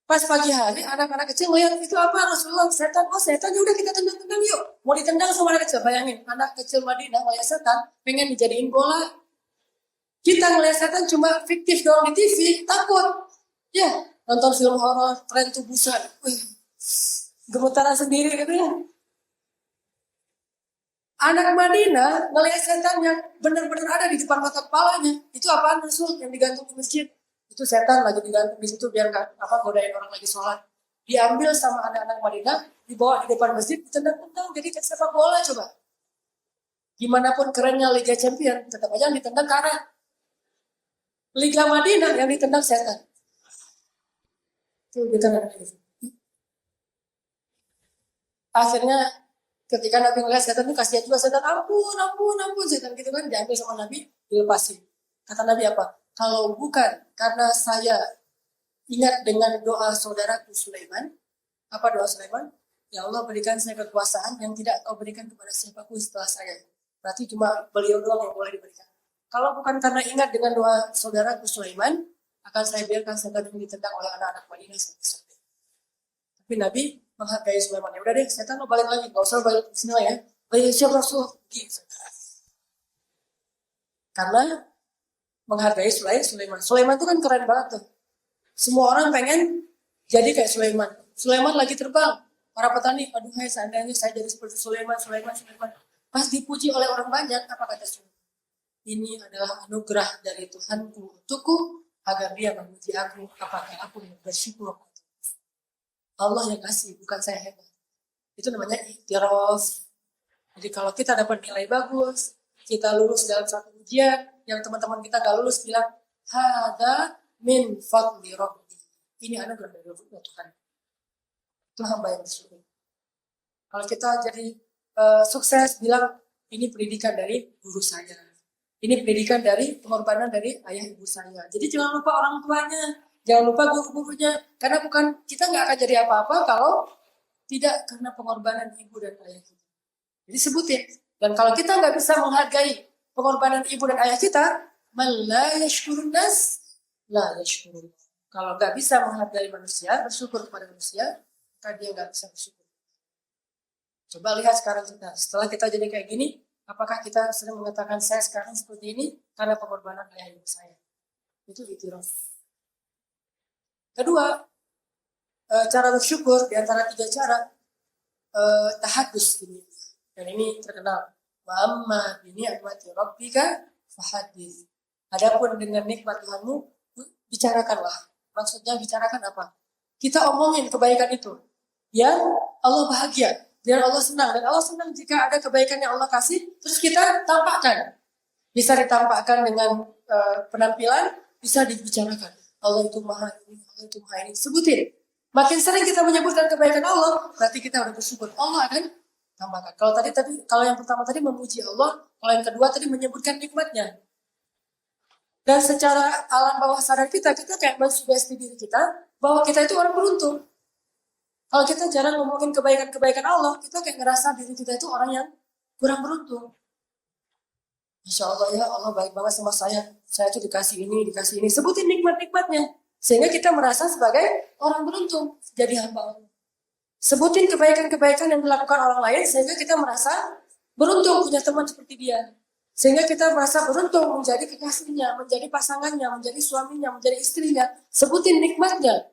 Pas pagi hari, anak-anak kecil ngeliat, itu apa Rasulullah? Setan. Oh setan, udah kita tendang-tendang yuk. Mau ditendang sama anak kecil. Bayangin, anak kecil Madinah ngeliat setan, pengen dijadiin bola. Kita ngeliat setan cuma fiktif doang di TV, takut. Ya, nonton film horor, Tren to Busan. Wih, gemetaran sendiri gitu ya. Anak Madinah ngelihat setan yang benar-benar ada di depan mata kepalanya. Itu apaan Rasul yang digantung di masjid? Itu setan lagi digantung di situ biar nggak godain orang lagi sholat. Diambil sama anak-anak Madinah, dibawa di depan masjid, ditendang-tendang jadi kayak sepak bola coba. Gimana pun kerennya Liga Champion, tetap aja yang ditendang kanan. Liga Madinah yang ditendang setan. Itu ditendang gitu. Akhirnya ketika Nabi ngeliat setan itu kasihan juga, setan ampun setan gitu kan, diambil sama Nabi, dilepasin. Kata Nabi apa? Kalau bukan karena saya ingat dengan doa saudaraku Sulaiman, apa doa Sulaiman? Ya Allah berikan saya kekuasaan yang tidak kau berikan kepada siapapun setelah saya. Berarti cuma beliau doang yang boleh diberikan. Kalau bukan karena ingat dengan doa saudaraku Sulaiman, akan saya biarkan setan ini ditendang oleh anak-anak Madinah sampai. Tapi Nabi menghargai Sulaiman. Ya udah deh, setan lo balik lagi, gak usah balik ke sini lah ya. Balik siap Rasul. Gitu. Karena menghargai Sulaiman. Sulaiman itu kan keren banget tuh. Semua orang pengen jadi kayak Sulaiman. Sulaiman lagi terbang. Para petani, aduh hai seandainya saya jadi seperti Sulaiman. Pas dipuji oleh orang banyak, apa kata Sulaiman? Ini adalah anugerah dari Tuhanku untukku agar dia memuji aku. Apakah aku bersyukur? Allah yang kasih, bukan saya hebat. Itu namanya iktiraf. Jadi kalau kita dapat nilai bagus, kita lulus dalam satu ujian, yang teman-teman kita gak lulus bilang, hada min fadli rabbi. Ini anugerah dari Tuhan. Itu hamba yang bersyukur. Kalau kita jadi sukses, bilang, ini pendidikan dari guru saya. Ini pendidikan dari pengorbanan dari ayah ibu saya. Jadi jangan lupa orang tuanya. Jangan lupa guru-gurunya, karena bukan kita nggak akan jadi apa-apa kalau tidak karena pengorbanan ibu dan ayah kita. Jadi sebutin. Dan kalau kita nggak bisa menghargai pengorbanan ibu dan ayah kita, la yashkurun nas, la yashkurun. Kalau nggak bisa menghargai manusia, bersyukur kepada manusia, maka dia nggak bisa bersyukur. Coba lihat sekarang kita. Setelah kita jadi kayak gini, apakah kita sering mengatakan saya sekarang seperti ini karena pengorbanan ayah ibu saya? Itu iktiraf. Kedua, cara bersyukur di antara 3 cara, tahadus ini. Dan ini terkenal. Wa amma bi ni'mati rabbika fahadits. Adapun dengan nikmat Tuhanmu, bicarakanlah. Maksudnya bicarakan apa? Kita omongin kebaikan itu. Ya, Allah bahagia. Biar Allah senang. Dan Allah senang jika ada kebaikan yang Allah kasih, terus kita tampakkan. Bisa ditampakkan dengan penampilan, bisa dibicarakan. Allah itu maha ini, Allah itu maha ini. Sebutin. Makin sering kita menyebutkan kebaikan Allah, berarti kita udah bersyukur. Allah akan tambahkan. Kalau yang pertama tadi memuji Allah, kalau yang kedua tadi menyebutkan nikmatnya. Dan secara alam bawah sadar kita kayak mensugesti diri kita bahwa kita itu orang beruntung. Kalau kita jarang ngomongin kebaikan-kebaikan Allah, kita kayak ngerasa diri kita itu orang yang kurang beruntung. Masya Allah ya, Allah baik banget sama saya. Saya tuh dikasih ini. Sebutin nikmat-nikmatnya. Sehingga kita merasa sebagai orang beruntung. Jadi hamba Allah. Sebutin kebaikan-kebaikan yang dilakukan orang lain. Sehingga kita merasa beruntung punya teman seperti dia. Sehingga kita merasa beruntung menjadi kekasihnya, menjadi pasangannya, menjadi suaminya, menjadi istrinya. Sebutin nikmatnya.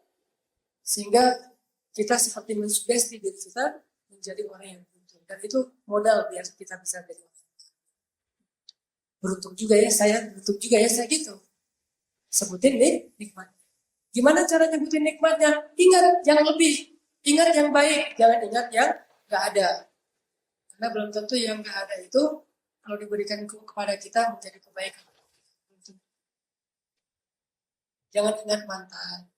Sehingga kita seperti mensugesti diri kita menjadi orang yang beruntung. Dan itu modal biar kita bisa jadi orang. Beruntung juga ya saya gitu. Sebutin nikmat. Gimana cara nyebutin nikmatnya? Ingat yang lebih, ingat yang baik, jangan ingat yang nggak ada. Karena belum tentu yang nggak ada itu kalau diberikan kepada kita menjadi kebaikan. Jangan ingat mantan.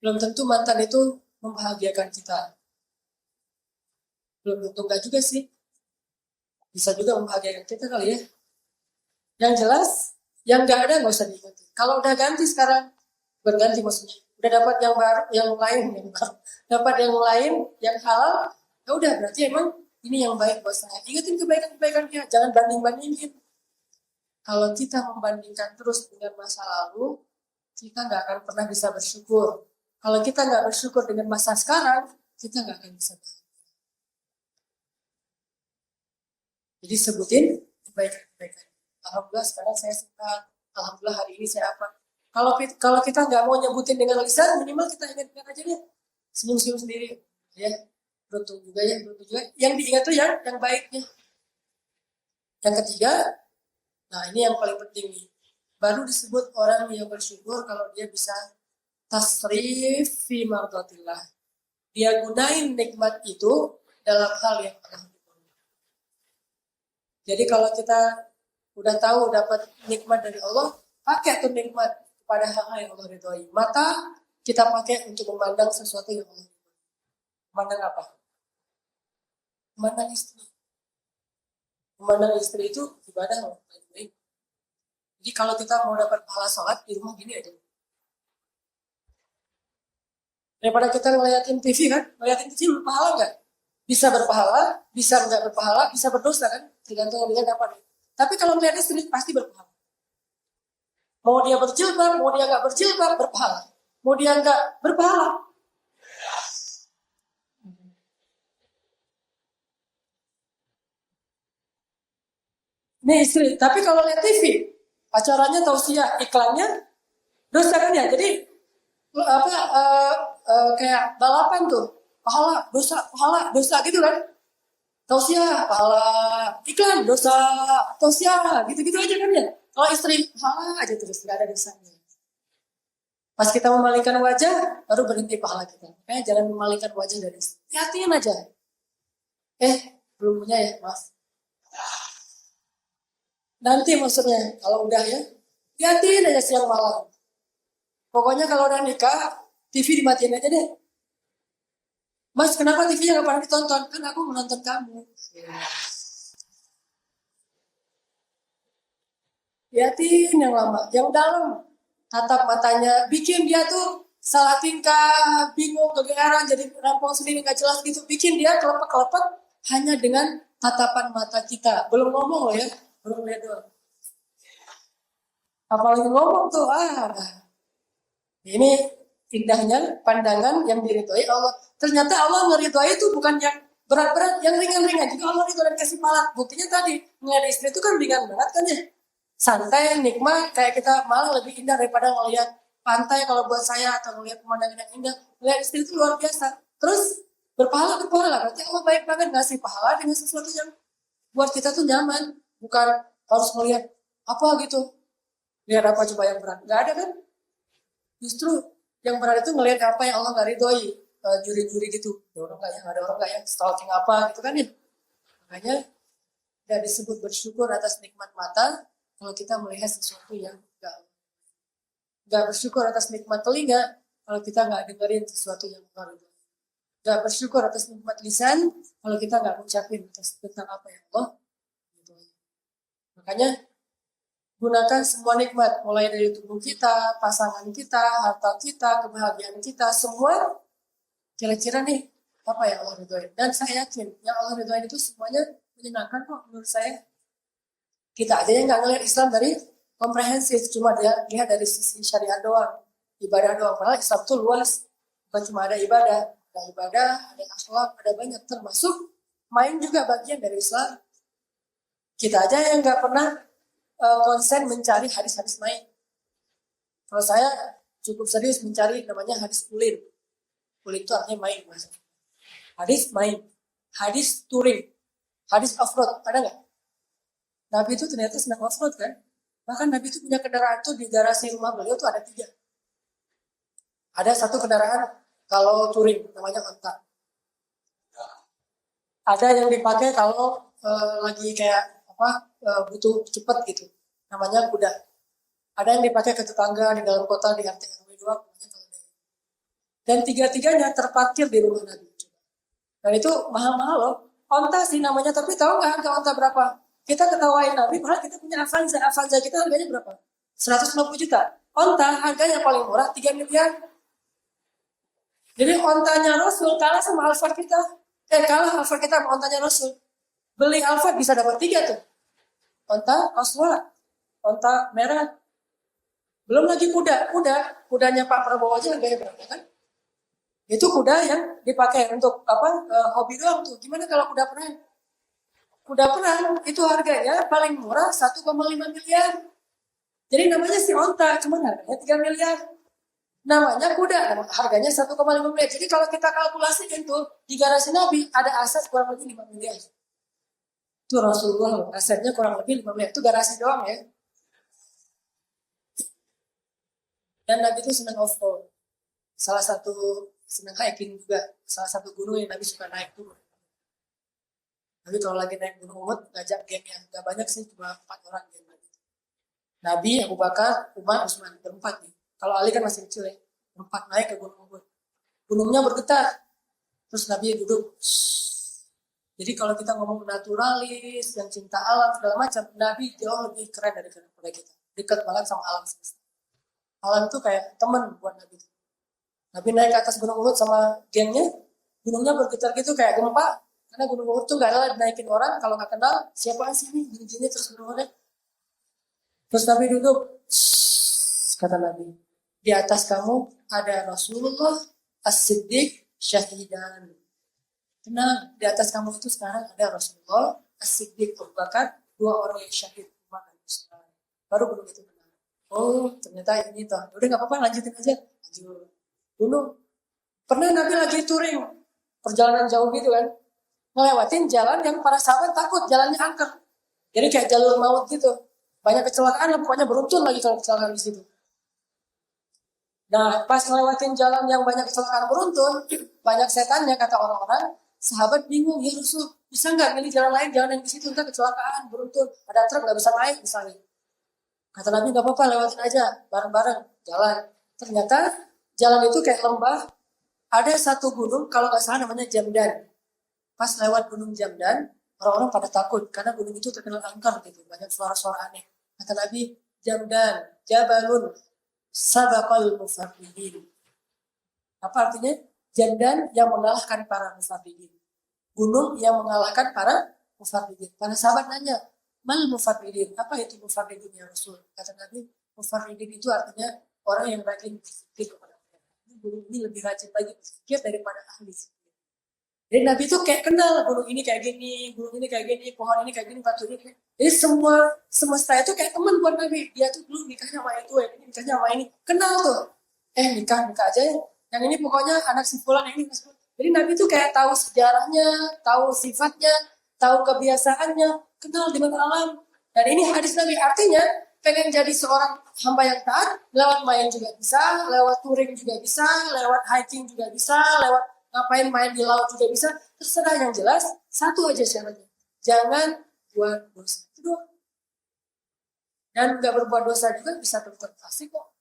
Belum tentu mantan itu membahagiakan kita. Belum tentu enggak juga sih. Bisa juga membahagiakan kita kali ya. Yang jelas, yang nggak ada nggak usah diganti. Kalau udah ganti sekarang, berganti maksudnya. Udah dapat yang baru, yang lain, dapat yang lain, yang halal, ya udah berarti emang ini yang baik buat saya. Ingetin kebaikan-kebaikan dia, jangan banding-bandingin. Kalau kita membandingkan terus dengan masa lalu, kita nggak akan pernah bisa bersyukur. Kalau kita nggak bersyukur dengan masa sekarang, kita nggak akan bisa bersyukur. Jadi sebutin kebaikan-kebaikan. Alhamdulillah sekarang saya sehat. Alhamdulillah hari ini saya apa? Kalau kita nggak mau nyebutin dengan lisan, minimal kita ingatkan aja deh. Senyum-senyum sendiri, ya. Beruntung juga ya, beruntung juga. Yang diingat tuh yang baiknya. Yang ketiga, nah ini yang paling penting nih. Baru disebut orang yang bersyukur kalau dia bisa tasrif fi mardatillah. Dia gunain nikmat itu dalam hal yang Allah ridhoi. Jadi kalau kita udah tahu dapat nikmat dari Allah, pakai tuh nikmat pada hal yang Allah ridhoi. Mata kita pakai untuk memandang sesuatu yang Allah ridhoi. Memandang apa? Memandang istri. Memandang istri itu ibadah loh. Jadi kalau kita mau dapat pahala sholat di rumah gini aja. Daripada kita ngeliatin TV kan, ngeliatin TV berpahala nggak? Bisa berpahala, bisa nggak berpahala, bisa berdosa kan? Tergantung dia dapat. Tapi kalau melihat istri pasti berpahala. Mau dia berjilbab, mau dia nggak berjilbab, berpahala. Mau dia nggak berpahala. Ini istri. Tapi kalau lihat TV, acaranya tausiah, iklannya dosa kan ya. Jadi apa kayak balapan tuh, pahala, dosa gitu kan. Tausiah, pahala, iklan, dosa, tausiah, gitu-gitu aja kan ya. Kalau istri, pahala aja terus, nggak ada dosanya. Pas kita memalingkan wajah, baru berhenti pahala kita. Jangan memalingkan wajah dari istri. Hatiin aja. Belum punya ya, mas. Nanti maksudnya, kalau udah ya, hatiin aja siang malam. Pokoknya kalau udah nikah, TV dimatiin aja deh. Mas, kenapa TV-nya nggak pernah ditonton? Kan aku menonton kamu. Liatin yang lama, yang dalam. Tatap matanya, bikin dia tuh salah tingkah, bingung, kegeeran, jadi rampung sendiri, nggak jelas gitu. Bikin dia kelepek-kelepek hanya dengan tatapan mata kita. Belum ngomong loh ya, belum lihat doang. Apalagi ngomong tuh, ini indahnya pandangan yang diridhoi Allah. Ternyata Allah meridhoi itu bukan yang berat-berat, yang ringan-ringan. Jika Allah itu dan kasih pahala. Buktinya tadi, ngeliat istri itu kan ringan banget kan ya. Santai, nikmat, kayak kita malah lebih indah daripada ngeliat pantai kalau buat saya atau ngeliat pemandangan yang indah. Ngeliat istri itu luar biasa. Terus berpahala. Berarti Allah baik banget ngasih pahala dengan sesuatu yang buat kita tuh nyaman. Bukan harus ngeliat apa gitu. Lihat apa coba yang berat. Gak ada kan? Justru yang berat itu ngelihat apa yang Allah nggak ridhoi, juri-juri gitu. Ada orang nggak yang stalking apa gitu kan ya. Makanya tidak disebut bersyukur atas nikmat mata kalau kita melihat sesuatu yang nggak bersyukur atas nikmat telinga kalau kita nggak dengerin sesuatu yang Allah ridhoi. Nggak bersyukur atas nikmat lisan kalau kita nggak ngucapin tentang apa yang Allah ridhoi. Makanya gunakan semua nikmat, mulai dari tubuh kita, pasangan kita, harta kita, kebahagiaan kita, semua kira-kira nih apa yang Allah ridhoi. Dan saya yakin yang Allah ridhoi itu semuanya menyenangkan kok menurut saya. Kita aja yang nggak ngelihat Islam dari komprehensif, cuma dia lihat dari sisi syariat doang, ibadah doang. Padahal Islam tuh luas, bukan cuma ada ibadah, ada akhlak, ada banyak, termasuk main juga bagian dari Islam. Kita aja yang nggak pernah konsen mencari hadis-hadis main. Kalau saya cukup serius mencari namanya hadis ulin. Ulin itu artinya main. Hadis main. Hadis touring. Hadis off-road. Ada nggak? Nabi itu ternyata senang off-road kan? Bahkan Nabi itu punya kendaraan tuh di garasi rumah beliau tuh ada 3. Ada satu kendaraan kalau touring namanya onta. Ada yang dipakai kalau lagi kayak butuh cepet gitu, namanya kuda. Ada yang dipakai ke tetangga di dalam kota di RT RW 2 namanya keledai. Dan 3-tiganya terparkir di rumah Nabi. Dan itu mahal-mahal loh. Onta sih namanya, tapi tahu nggak harga onta berapa? Kita ketawain Nabi, padahal kita punya Avanza. Avanza kita harganya berapa? 150 juta. Onta harganya paling murah 3 miliar. Jadi ontanya Rasul kalah sama Alphard kita. Kalah Alphard kita sama ontanya Rasul. Beli Alphard bisa dapat 3 tuh. Onta Oswald, onta merah. Belum lagi kudanya Pak Prabowo aja harganya berapa kan? Itu kuda yang dipakai untuk hobi doang tuh. Gimana kalau kuda perang? Kuda perang itu harganya paling murah 1,5 miliar. Jadi namanya si onta, cuman harganya 3 miliar. Namanya kuda, harganya 1,5 miliar. Jadi kalau kita kalkulasikan tuh, di garasi Nabi ada aset kurang lebih 5 miliar. Itu Rasulullah, asetnya kurang lebih 5 miliar. Itu garasi doang ya. Dan Nabi itu senang off-road. Salah satu senang hiking juga. Salah satu gunung yang Nabi suka naik tuh. Nabi kalau lagi naik gunung Uhud, ngajak geng yang gak banyak sih, cuma 4 orang geng Nabi. Nabi, Abu Bakar, Umar, Utsman, berempat nih. Kalau Ali kan masih kecil ya. Berempat naik ke gunung Uhud. Gunungnya bergetar. Terus Nabi duduk. Jadi kalau kita ngomong naturalis, yang cinta alam, segala macam, Nabi jauh lebih keren daripada kita. Dekat banget sama alam semesta. Alam itu kayak teman buat Nabi. Nabi naik ke atas gunung Uhud sama gengnya, gunungnya bergetar gitu kayak gempa. Karena gunung Uhud tuh gak rela dinaikin orang, kalau gak kenal, siapa sih ini, gini-gini terus gunungnya. Terus Nabi duduk, kata Nabi, di atas kamu ada Rasulullah, As-Siddiq, Syahidan. Tenang, di atas kamu itu sekarang ada Rasulullah, As-Siddiq, Abu Bakar, 2 orang yang syahid. Baru gunung itu benar. Oh, ternyata ini toh. Udah gak apa-apa, lanjutin aja. Lanjut. Dulu, pernah Nabi lagi touring, perjalanan jauh gitu kan, ngelewatin jalan yang para sahabat takut, jalannya angker. Jadi kayak jalur maut gitu. Banyak kecelakaan lah, pokoknya beruntun lagi kalau kecelakaan di situ. Nah, pas ngelewatin jalan yang banyak kecelakaan beruntun, banyak setannya kata orang-orang, sahabat bingung, ya Rasul, bisa nggak milih jalan lain, jalan yang di situ ntar kecelakaan beruntun, ada truk nggak bisa naik misalnya. Kata Nabi nggak apa-apa, lewatin aja, bareng-bareng jalan. Ternyata jalan itu kayak lembah, ada satu gunung kalau nggak salah namanya Jamdan. Pas lewat gunung Jamdan, orang-orang pada takut karena gunung itu terkenal angker gitu, banyak suara-suara aneh. Kata Nabi, Jamdan, Jabalun, Sabaqal Mufarridin. Apa artinya? Jamdan yang mengalahkan para mufarridin. Gunung yang mengalahkan para mufarridin. Para sahabat nanya, mal mufarridin? Apa itu mufarridin ya Rasul? Kata Nabi, mufarridin itu artinya orang yang rajin berpikir kepada Allah. Gunung ini lebih rajin lagi berpikir daripada ahli. Jadi Nabi itu kayak kenal gunung ini kayak gini, gunung ini kayak gini, pohon ini kayak gini, batu ini. Jadi semua semesta itu kayak teman buat Nabi. Dia tuh dulu nikahnya sama itu, ini nikahnya sama ini. Kenal tuh. Nikah aja ya. Yang ini pokoknya anak si fulan, yang ini. Jadi Nabi itu kayak tahu sejarahnya, tahu sifatnya, tahu kebiasaannya, kenal dengan alam. Dan ini hadis Nabi, artinya pengen jadi seorang hamba yang taat, lewat main juga bisa, lewat touring juga bisa, lewat hiking juga bisa, lewat ngapain main di laut juga bisa, terserah. Yang jelas satu aja syaratnya, jangan buat dosa. Itu doang. Dan nggak berbuat dosa juga bisa tetap asik kok,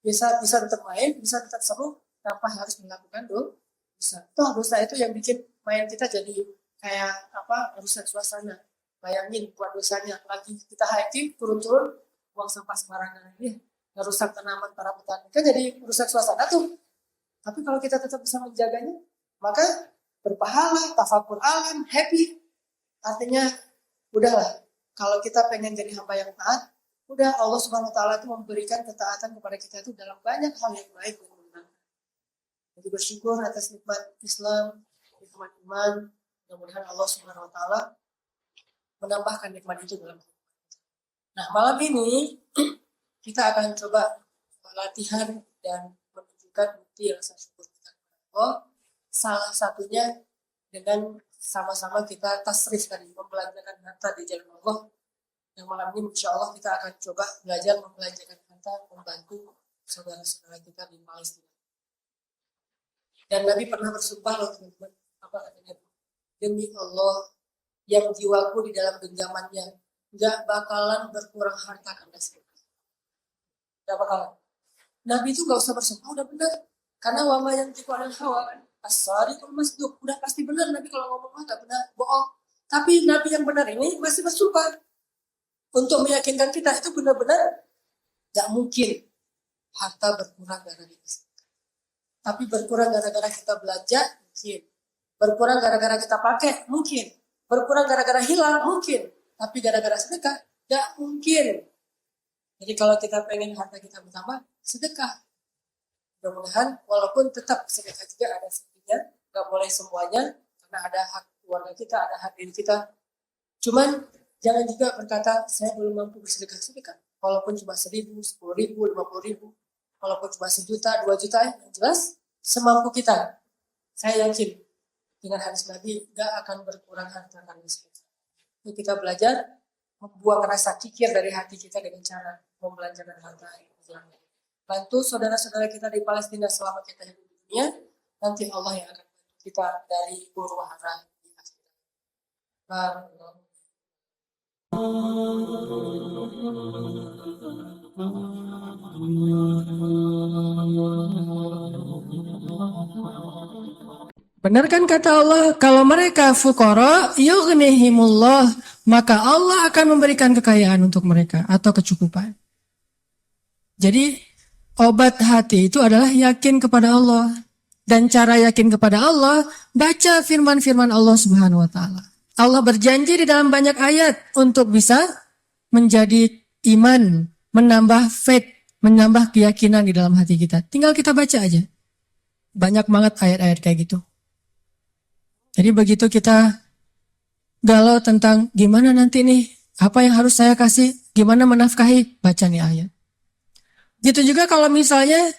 bisa tetap main, bisa tetap seru tanpa harus melakukan dosa. Toh dosa itu yang bikin main kita jadi kayak apa, rusak suasana. Bayangin buat dosanya, lagi kita hiking turun-turun buang sampah sembarangan ini, ngerusak tanaman para petani, kan jadi rusak suasana tuh. Tapi kalau kita tetap bisa menjaganya, maka berpahala, tafakur alam, happy. Artinya, udahlah. Kalau kita pengen jadi hamba yang taat, udah Allah Subhanahu Wa Taala itu memberikan ketaatan kepada kita itu dalam banyak hal yang baik dan menyenangkan. Jadi bersyukur atas nikmat Islam, nikmat iman. Mudah-mudahan Allah Subhanahu Wa Taala menambahkan nikmat itu dalam. Nah, malam ini kita akan coba latihan dan menunjukkan bukti rasa syukur kita kepada Allah. Salah satunya dengan sama-sama kita tasrif tadi, membelanjakan harta di jalan Allah. Yang malam ini insya Allah kita akan coba belajar membelanjakan harta, membantu saudara-saudara kita di Palestina. Dan Nabi pernah bersumpah loh teman-teman, apa katanya? Demi Allah yang jiwaku di dalam genggamannya, gak bakalan berkurang harta karena sedekah. Gak bakalan. Nabi itu gak usah bersumpah, udah benar. Karena wama yang dikuarin hawa kan. As-sadiqul masduq, udah pasti benar Nabi kalau ngomong nggak benar, bohong. Tapi Nabi yang benar ini masih bersumpah untuk meyakinkan kita itu benar-benar nggak mungkin harta berkurang gara-gara kita. Tapi berkurang gara-gara kita belanja mungkin, berkurang gara-gara kita pakai mungkin, berkurang gara-gara hilang mungkin, tapi gara-gara sedekah nggak mungkin. Jadi kalau kita pengen harta kita bertambah, sedekah. Mudah-mudahan walaupun tetap sedekah juga ada sepinya, nggak boleh semuanya karena ada hak keluarga kita, ada hak diri kita. Cuman jangan juga berkata saya belum mampu bersedekah. Walaupun cuma 1.000, 10.000, 50.000, walaupun cuma 1 juta, 2 juta, yang jelas semampu kita. Saya yakin dengan hadis Nabi gak akan berkurang harta kami kita. Jadi kita belajar membuang rasa kikir dari hati kita dengan cara membelanjakan harta. Bantu saudara-saudara kita di Palestina selama kita hidup di dunia, nanti Allah yang akan bantu kita dari huru hara di akhirat. Benar kan kata Allah, kalau mereka fuqara yughnihimullah, maka Allah akan memberikan kekayaan untuk mereka atau kecukupan. Jadi obat hati itu adalah yakin kepada Allah. Dan cara yakin kepada Allah, baca firman-firman Allah Subhanahu wa taala. Allah berjanji di dalam banyak ayat untuk bisa menjadi iman, menambah faith, menambah keyakinan di dalam hati kita. Tinggal kita baca aja. Banyak banget ayat-ayat kayak gitu. Jadi begitu kita galau tentang gimana nanti nih, apa yang harus saya kasih, gimana menafkahi, baca nih ayat. Gitu juga kalau misalnya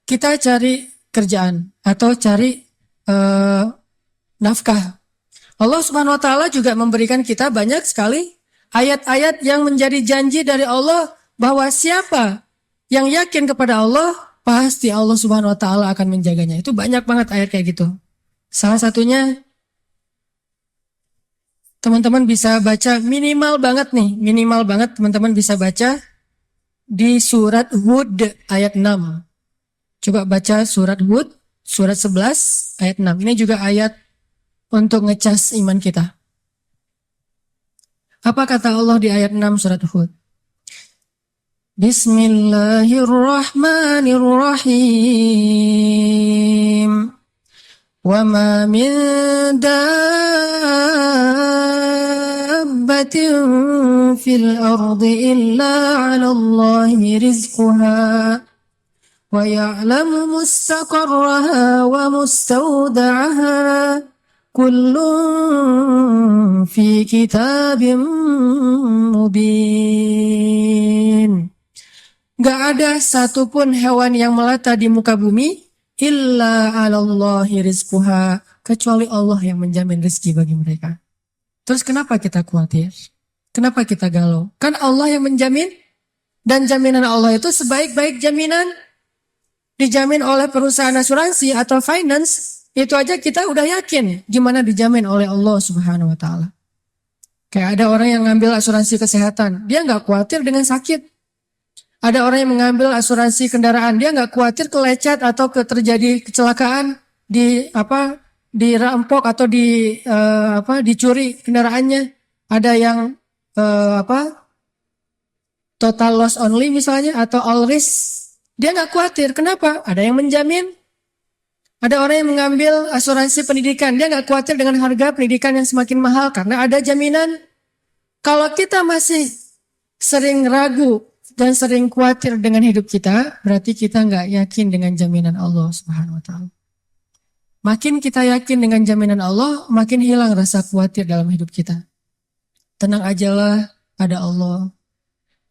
kita cari kerjaan atau cari nafkah. Allah Subhanahu wa taala juga memberikan kita banyak sekali ayat-ayat yang menjadi janji dari Allah bahwa siapa yang yakin kepada Allah, pasti Allah Subhanahu wa taala akan menjaganya. Itu banyak banget ayat kayak gitu. Salah satunya teman-teman bisa baca minimal banget teman-teman bisa baca di surat Hud ayat 6. Coba baca surat Hud, surat 11 ayat 6. Ini juga ayat untuk ngecas iman kita. Apa kata Allah di ayat 6 surat Hud? Bismillahirrahmanirrahim. Wa ma min dabbatin fil ardi illa 'ala Allahi rizquha wa ya'lamu mustaqarraha wa mustawda'aha kullun fi kitabim mubin. Gak ada satupun hewan yang melata di muka bumi illa 'alallahi rizquha, kecuali Allah yang menjamin rezeki bagi mereka. Terus kenapa kita khawatir? Kenapa kita galau? Kan Allah yang menjamin, dan jaminan Allah itu sebaik-baik jaminan dijamin oleh perusahaan asuransi atau finance. Itu aja kita udah yakin gimana dijamin oleh Allah Subhanahu wa taala. Kayak ada orang yang ngambil asuransi kesehatan, dia nggak khawatir dengan sakit. Ada orang yang mengambil asuransi kendaraan, dia nggak khawatir kelecet atau terjadi kecelakaan, dirampok atau dicuri kendaraannya. Ada yang total loss only misalnya atau all risk, dia nggak khawatir. Kenapa? Ada yang menjamin. Ada orang yang mengambil asuransi pendidikan, dia nggak khawatir dengan harga pendidikan yang semakin mahal karena ada jaminan. Kalau kita masih sering ragu dan sering khawatir dengan hidup kita, berarti kita nggak yakin dengan jaminan Allah Subhanahu wa taala. Makin kita yakin dengan jaminan Allah, makin hilang rasa khawatir dalam hidup kita. Tenang ajalah, ada Allah.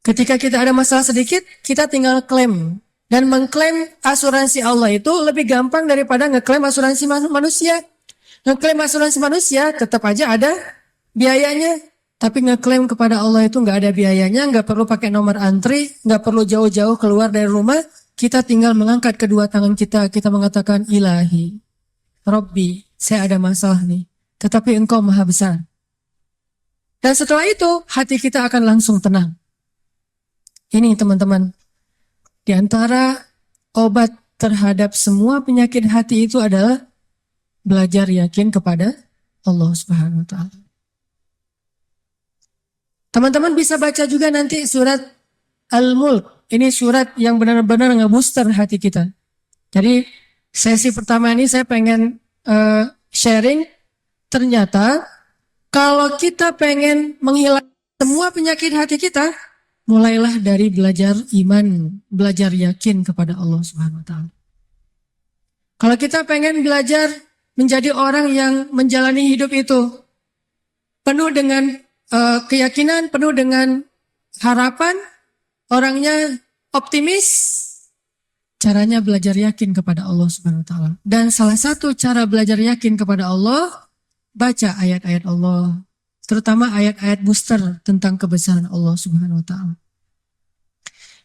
Ketika kita ada masalah sedikit, kita tinggal klaim. Dan mengklaim asuransi Allah itu lebih gampang daripada ngeklaim asuransi manusia. Ngeklaim asuransi manusia tetap aja ada biayanya. Tapi ngeklaim kepada Allah itu nggak ada biayanya, nggak perlu pakai nomor antri, nggak perlu jauh-jauh keluar dari rumah. Kita tinggal mengangkat kedua tangan kita mengatakan, Ilahi, Robbi, saya ada masalah nih. Tetapi Engkau Maha Besar. Dan setelah itu, hati kita akan langsung tenang. Ini teman-teman, di antara obat terhadap semua penyakit hati itu adalah belajar yakin kepada Allah Subhanahu wa taala. Teman-teman bisa baca juga nanti surat Al-Mulk. Ini surat yang benar-benar nge-booster hati kita. Jadi sesi pertama ini saya pengen sharing. Ternyata kalau kita pengen menghilangkan semua penyakit hati kita, mulailah dari belajar iman, belajar yakin kepada Allah Subhanahu wa taala. Kalau kita pengen belajar menjadi orang yang menjalani hidup itu penuh dengan keyakinan, penuh dengan harapan, orangnya optimis, caranya belajar yakin kepada Allah Subhanahu wa taala. Dan salah satu cara belajar yakin kepada Allah, baca ayat-ayat Allah, terutama ayat-ayat booster tentang kebesaran Allah Subhanahu wa taala.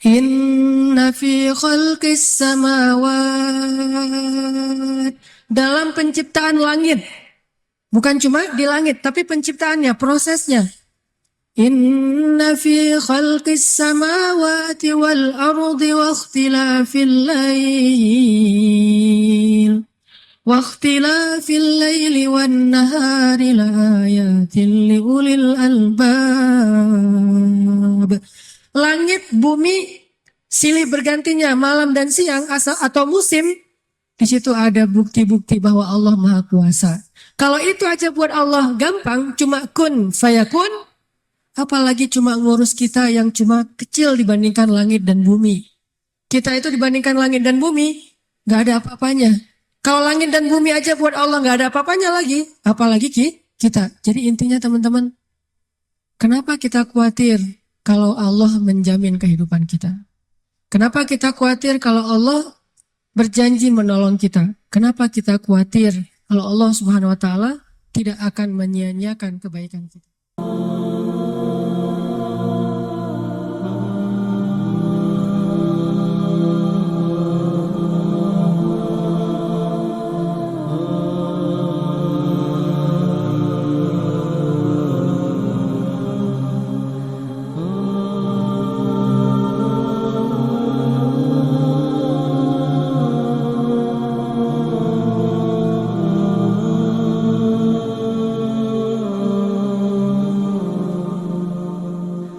Inna fi khalqis samawat, dalam penciptaan langit, bukan cuma di langit, tapi penciptaannya, prosesnya. Inna fi khalqis samawati wal ardi wa ikhtilafil laili wan nahari la ayatin liulil albab. Langit, bumi, silih bergantinya malam dan siang atau musim, di situ ada bukti-bukti bahwa Allah Maha Kuasa. Kalau itu aja buat Allah gampang, cuma kun fayakun, apalagi cuma ngurus kita yang cuma kecil dibandingkan langit dan bumi. Kita itu dibandingkan langit dan bumi, gak ada apa-apanya. Kalau langit dan bumi aja buat Allah gak ada apa-apanya lagi, apalagi kita. Jadi intinya teman-teman, kenapa kita khawatir kalau Allah menjamin kehidupan kita? Kenapa kita khawatir kalau Allah berjanji menolong kita? Kenapa kita khawatir kalau Allah Subhanahu wa taala tidak akan menyia-nyiakan kebaikan kita?